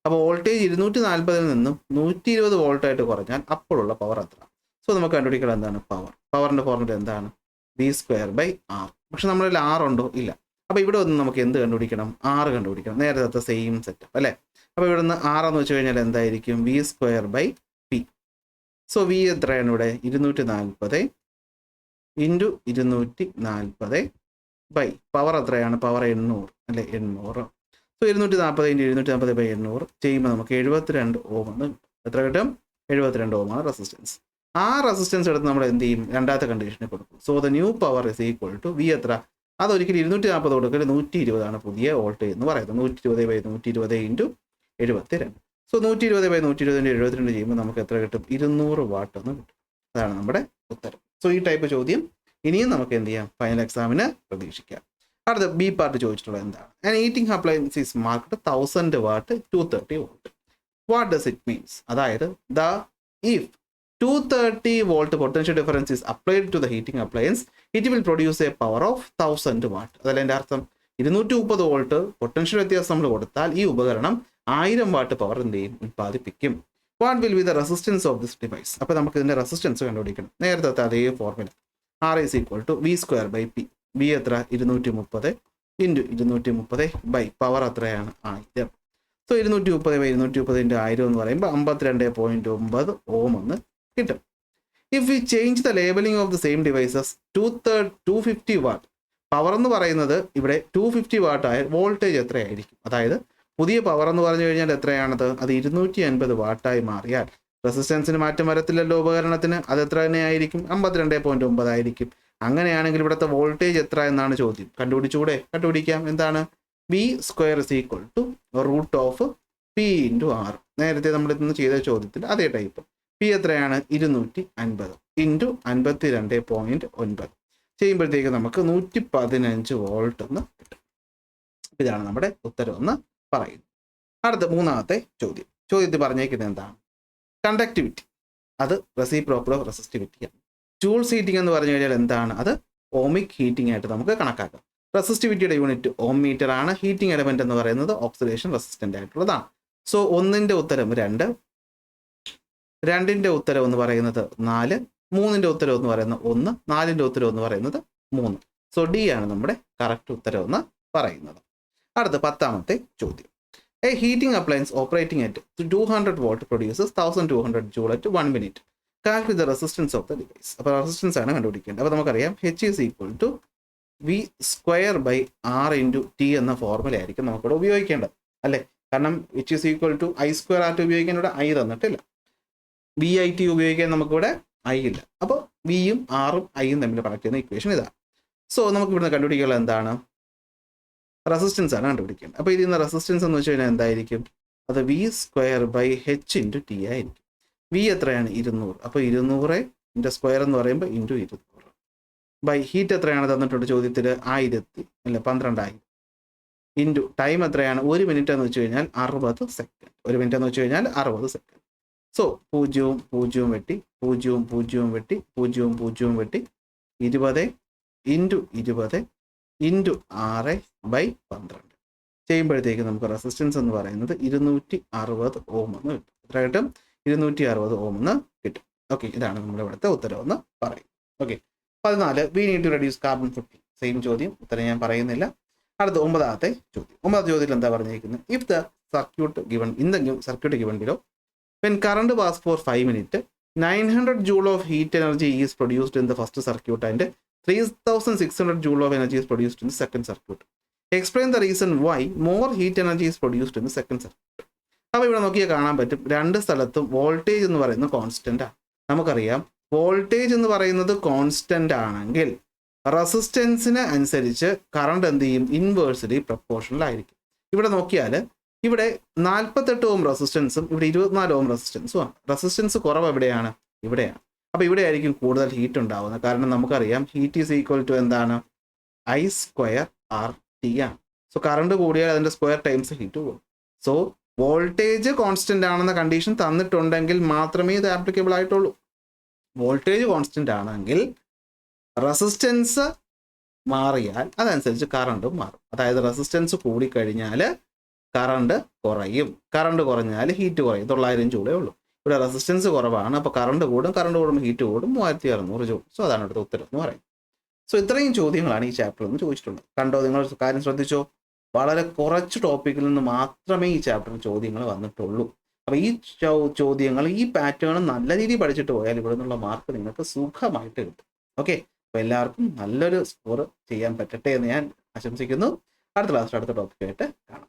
അപ്പോൾ വോൾട്ടേജ് 240 നിന്നും 120 വോൾട്ടായിട്ട് കുറഞ്ഞാൽ അപ്പോഴുള്ള പവർ എത്ര? സോ നമുക്ക് കണ്ടുപിടിക്കണം എന്താണ് പവർ. പവറിൻ്റെ ഫോർമുല എന്താണ്? V²/R. പക്ഷെ നമ്മളിൽ R ഉണ്ടോ? ഇല്ല. അപ്പോൾ ഇവിടെ ഒന്ന് നമുക്ക് എന്ത് കണ്ടുപിടിക്കണം? R കണ്ടുപിടിക്കണം. നേരത്തെ സെയിം സെറ്റപ്പ് അല്ലേ. അപ്പോൾ ഇവിടെ നിന്ന് R എന്ന് വെച്ച് കഴിഞ്ഞാൽ എന്തായിരിക്കും? V²/P. സോ V എത്രയാണ് ഇവിടെ? 240 ഇൻറ്റു 240 ബൈ പവർ എത്രയാണ്? പവർ 800 അല്ലേ, 800. സോ 240 ഇൻറ്റു 240/800 ചെയ്യുമ്പോൾ നമുക്ക് 72 ഓം എന്ന് കിട്ടും. എത്ര കിട്ടും? 72 ഓമാണ് റെസിസ്റ്റൻസ്. ആ റെസിസ്റ്റൻസ് എടുത്ത് നമ്മൾ എന്ത് ചെയ്യും, രണ്ടാമത്തെ കണ്ടീഷന് കൊടുക്കും. So the new power is equal to V എത്ര, അതൊരിക്കലും 240 കൊടുക്കല് 120 പുതിയ വോൾട്ടേജ് എന്ന് പറയുന്നത്. 120/120 × 72. സോ 120/120 × 72 ചെയ്യുമ്പോൾ നമുക്ക് എത്ര കിട്ടും, 200 വാട്ട് എന്ന് കിട്ടും. അതാണ് നമ്മുടെ ഉത്തരം. സോ ഈ ടൈപ്പ് ചോദ്യം ഇനിയും നമുക്ക് എന്ത് ചെയ്യാം, ഫൈനൽ എക്സാമിന് പ്രതീക്ഷിക്കാം. അടുത്ത ബി പാർട്ട് ചോദിച്ചിട്ടുള്ളത് എന്താണ്, an heating appliance is marked 1000 what 230 volt. What does it means, അതായത് the if 230 volt potential difference is applied to the heating appliance, it will produce a power of 1000 watt. അതല്ല എൻ്റെ അർത്ഥം, 230 വോൾട്ട് പൊട്ടൻഷ്യൽ വ്യത്യാസം നമ്മൾ കൊടുത്താൽ ഈ ഉപകരണം 1000 വാട്ട് പവർ എന്ത് ചെയ്യും, ഉത്പാദിപ്പിക്കും. What will be the resistance of this device. അപ്പോൾ നമുക്ക് ഇതിൻ്റെ റെസിസ്റ്റൻസ് കണ്ടുപിടിക്കണം. നേരത്തെ അതേ formula R is equal to V²/P. V എത്ര, 230 × 230 പവർ എത്രയാണ്, 1000. സോ 230/230 × 1000 എന്ന് പറയുമ്പോൾ 52.9 ഓം എന്ന് കിട്ടും. If we change the labelling of the same devices 250 what, power എന്ന് പറയുന്നത് ഇവിടെ 250 വാട്ട് ആയ വോൾട്ടേജ് എത്രയായിരിക്കും, അതായത് പുതിയ പവർ എന്ന് പറഞ്ഞു കഴിഞ്ഞാൽ എത്രയാണത്, അത് 250 വാട്ടായി മാറിയാൽ റെസിസ്റ്റൻസിന് മാറ്റം വരത്തില്ലല്ലോ ഉപകരണത്തിന്, അത് എത്ര തന്നെ ആയിരിക്കും, 52.9 ആയിരിക്കും. അങ്ങനെയാണെങ്കിൽ ഇവിടുത്തെ വോൾട്ടേജ് എത്ര എന്നാണ് ചോദ്യം. കണ്ടുപിടിക്കാം. എന്താണ്, V² is equal to √P × R. നേരത്തെ നമ്മൾ ഇന്ന് ചെയ്ത ചോദ്യത്തിൽ അതേ ടൈപ്പ്. പി എത്രയാണ്, 250 × 52.9 ചെയ്യുമ്പോഴത്തേക്ക് നമുക്ക് 115 വോൾട്ട് എന്ന് കിട്ടും. ഇതാണ് നമ്മുടെ ഉത്തരം എന്ന് പറയുന്നത്. അടുത്ത മൂന്നാമത്തെ ചോദ്യത്തിൽ പറഞ്ഞേക്കുന്നത് എന്താണ്, കണ്ടക്ടിവിറ്റി, അത് റെസിപ്രോക്കൽ ഓഫ് റെസിസ്റ്റിവിറ്റിയാണ്. ജൂൾസ് ഹീറ്റിംഗ് എന്ന് പറഞ്ഞു കഴിഞ്ഞാൽ എന്താണ്, അത് ഓമിക് ഹീറ്റിംഗ് ആയിട്ട് നമുക്ക് കണക്കാക്കാം. റെസിസ്റ്റിവിറ്റിയുടെ യൂണിറ്റ് ഓം മീറ്റർ ആണ്. ഹീറ്റിംഗ് എലമെന്റ് എന്ന് പറയുന്നത് ഓക്സിഡേഷൻ റെസിസ്റ്റന്റ് ആയിട്ടുള്ളതാണ്. സോ 1ന്റെ ഉത്തരം 2, 2ന്റെ ഉത്തരം എന്ന് പറയുന്നത് 4, 3ന്റെ ഉത്തരം എന്ന് പറയുന്നത് 1, 4ന്റെ ഉത്തരം എന്ന് പറയുന്നത് 3. സോ ഡി ആണ് നമ്മുടെ കറക്റ്റ് ഉത്തരം എന്ന് പറയുന്നത്. അടുത്ത 10ാമത്തെ ചോദ്യം, A heating appliance operating at 200 volt produces 1200 joule at 1 minute. Calculate the resistance of the device. അപ്പോൾ റെസിസ്റ്റൻസ് ആണ് കണ്ടുപിടിക്കേണ്ടത്. അപ്പോൾ നമുക്കറിയാം H is equal to V²/R × T എന്ന ഫോർമുല ആയിരിക്കും നമുക്കിവിടെ ഉപയോഗിക്കേണ്ടത്, അല്ലേ? കാരണം H is equal to I²R ഉപയോഗിക്കാൻ ഇവിടെ I തന്നിട്ടില്ല, VIT ഉപയോഗിക്കാൻ നമുക്കിവിടെ I ഇല്ല. അപ്പോൾ വിയും ആറും ഐയും തമ്മിൽ കണക്ട് ചെയ്യുന്ന ഇക്വേഷൻ ഇതാണ്. സോ നമുക്ക് ഇവിടുന്ന് കണ്ടുപിടിക്കാനുള്ള എന്താണ്, റെസിസ്റ്റൻസ് ആണ് കണ്ടുപിടിക്കേണ്ടത്. അപ്പോൾ ഇതിൽ നിന്ന് റെസിസ്റ്റൻസ് എന്ന് വെച്ച് കഴിഞ്ഞാൽ എന്തായിരിക്കും, അത് V²/H × T ആയിരിക്കും. വി എത്രയാണ്, 200. അപ്പോൾ 200 സ്ക്വയർ എന്ന് പറയുമ്പോൾ × 200 ഹീറ്റ് എത്രയാണ് തന്നിട്ടുണ്ട് ചോദ്യത്തിൽ, 12,000 ഇൻറ്റു ടൈം എത്രയാണ്, 1 മിനിറ്റ് എന്ന് വെച്ച് കഴിഞ്ഞാൽ 60 സെക്കൻഡ്. 1 മിനിറ്റ് എന്ന് വെച്ച് കഴിഞ്ഞാൽ 60 സെക്കൻഡ്. സോ 0 0 വെട്ടി 0 0 വെട്ടി 0 0 വെട്ടി 20 × 20 × 6/12 ചെയ്യുമ്പോഴത്തേക്ക് നമുക്ക് റെസിസ്റ്റൻസ് എന്ന് പറയുന്നത് 260 ഓം എന്ന് കിട്ടും. എത്ര കിട്ടും, 260 ഓം എന്ന് കിട്ടും. ഓക്കെ, ഇതാണ് നമ്മുടെ ഇവിടുത്തെ ഉത്തരം എന്ന് പറയും. Okay, 14 we need to reduce carbon footprint. Same ചോദ്യം, ഉത്തരം ഞാൻ പറയുന്നില്ല. അടുത്ത 9ാമത്തെ ചോദ്യത്തിൽ എന്താ പറഞ്ഞിരിക്കുന്നത്, if the circuit given in the circuit given below when current was for 5 minutes 900 joule of heat energy is produced in the first circuit and 3600 joule of energy is produced in the second circuit. Explain the reason why more heat energy is produced in the second circuit. അപ്പോൾ ഇവിടെ നോക്കിയാൽ കാണാൻ പറ്റും, രണ്ട് സ്ഥലത്തും വോൾട്ടേജ് എന്ന് പറയുന്നത് കോൺസ്റ്റന്റ് ആണ്. നമുക്കറിയാം വോൾട്ടേജ് എന്ന് പറയുന്നത് കോൺസ്റ്റന്റ് ആണെങ്കിൽ റെസിസ്റ്റൻസിന് അനുസരിച്ച് കറണ്ട് എന്ത് ചെയ്യും, ഇൻവേഴ്സ്ലി പ്രപ്പോർഷണൽ ആയിരിക്കും. ഇവിടെ നോക്കിയാൽ ഇവിടെ 48 ഓം റെസിസ്റ്റൻസും ഇവിടെ 24 ഓം റെസിസ്റ്റൻസും ആണ്. റെസിസ്റ്റൻസ് കുറവ് എവിടെയാണ്, ഇവിടെയാണ്. അപ്പോൾ ഇവിടെ ആയിരിക്കും കൂടുതൽ ഹീറ്റ് ഉണ്ടാവുന്നത്. കാരണം നമുക്കറിയാം ഹീറ്റ് ഈസ് ഈക്വൽ ടു എന്താണ്, I²RT ആണ്. സോ കറണ്ട് കൂടിയാൽ അതിൻ്റെ സ്ക്വയർ ടൈംസ് ഹീറ്റ് കൂടും. സോ വോൾട്ടേജ് കോൺസ്റ്റന്റ് ആണെന്ന കണ്ടീഷൻ തന്നിട്ടുണ്ടെങ്കിൽ മാത്രമേ ഇത് ആപ്ലിക്കബിൾ ആയിട്ടുള്ളൂ. വോൾട്ടേജ് കോൺസ്റ്റന്റ് ആണെങ്കിൽ റെസിസ്റ്റൻസ് മാറിയാൽ അതനുസരിച്ച് കറണ്ടും മാറും. അതായത് റെസിസ്റ്റൻസ് കൂടിക്കഴിഞ്ഞാൽ കറണ്ട് കുറയും, കറണ്ട് കുറഞ്ഞാൽ ഹീറ്റ് കുറയും. 900 ജൂളേ ഉള്ളൂ. ഇവിടെ റെസിസ്റ്റൻസ് കുറവാണ്, അപ്പോൾ കറണ്ട് കൂടുമ്പോൾ ഹീറ്റ് കൂടും, 3600 ജൂൾ. സോ അതാണ് ഇവിടുത്തെ ഉത്തരം എന്ന് പറയുന്നത്. സോ ഇത്രയും ചോദ്യങ്ങളാണ് ഈ ചാപ്റ്ററിൽ നിന്ന് ചോദിച്ചിട്ടുള്ളത്. കണ്ടോ, നിങ്ങൾ കാര്യം ശ്രദ്ധിച്ചോ, വളരെ കുറച്ച് ടോപ്പിക്കിൽ നിന്ന് മാത്രമേ ഈ ചാപ്റ്ററിൽ ചോദ്യങ്ങൾ വന്നിട്ടുള്ളൂ. അപ്പോൾ ഈ ചോദ്യങ്ങൾ ഈ പാറ്റേൺ നല്ല രീതിയിൽ പഠിച്ചിട്ട് പോയാൽ ഇവിടെ നിന്നുള്ള മാർക്ക് നിങ്ങൾക്ക് സുഖമായിട്ട് കിട്ടും. ഓക്കെ, അപ്പോൾ എല്ലാവർക്കും നല്ലൊരു സ്കോർ ചെയ്യാൻ പറ്റട്ടെ എന്ന് ഞാൻ ആശംസിക്കുന്നു. അടുത്ത ക്ലാസ്സിൽ അടുത്ത ടോപ്പിക്കായിട്ട് കാണാം.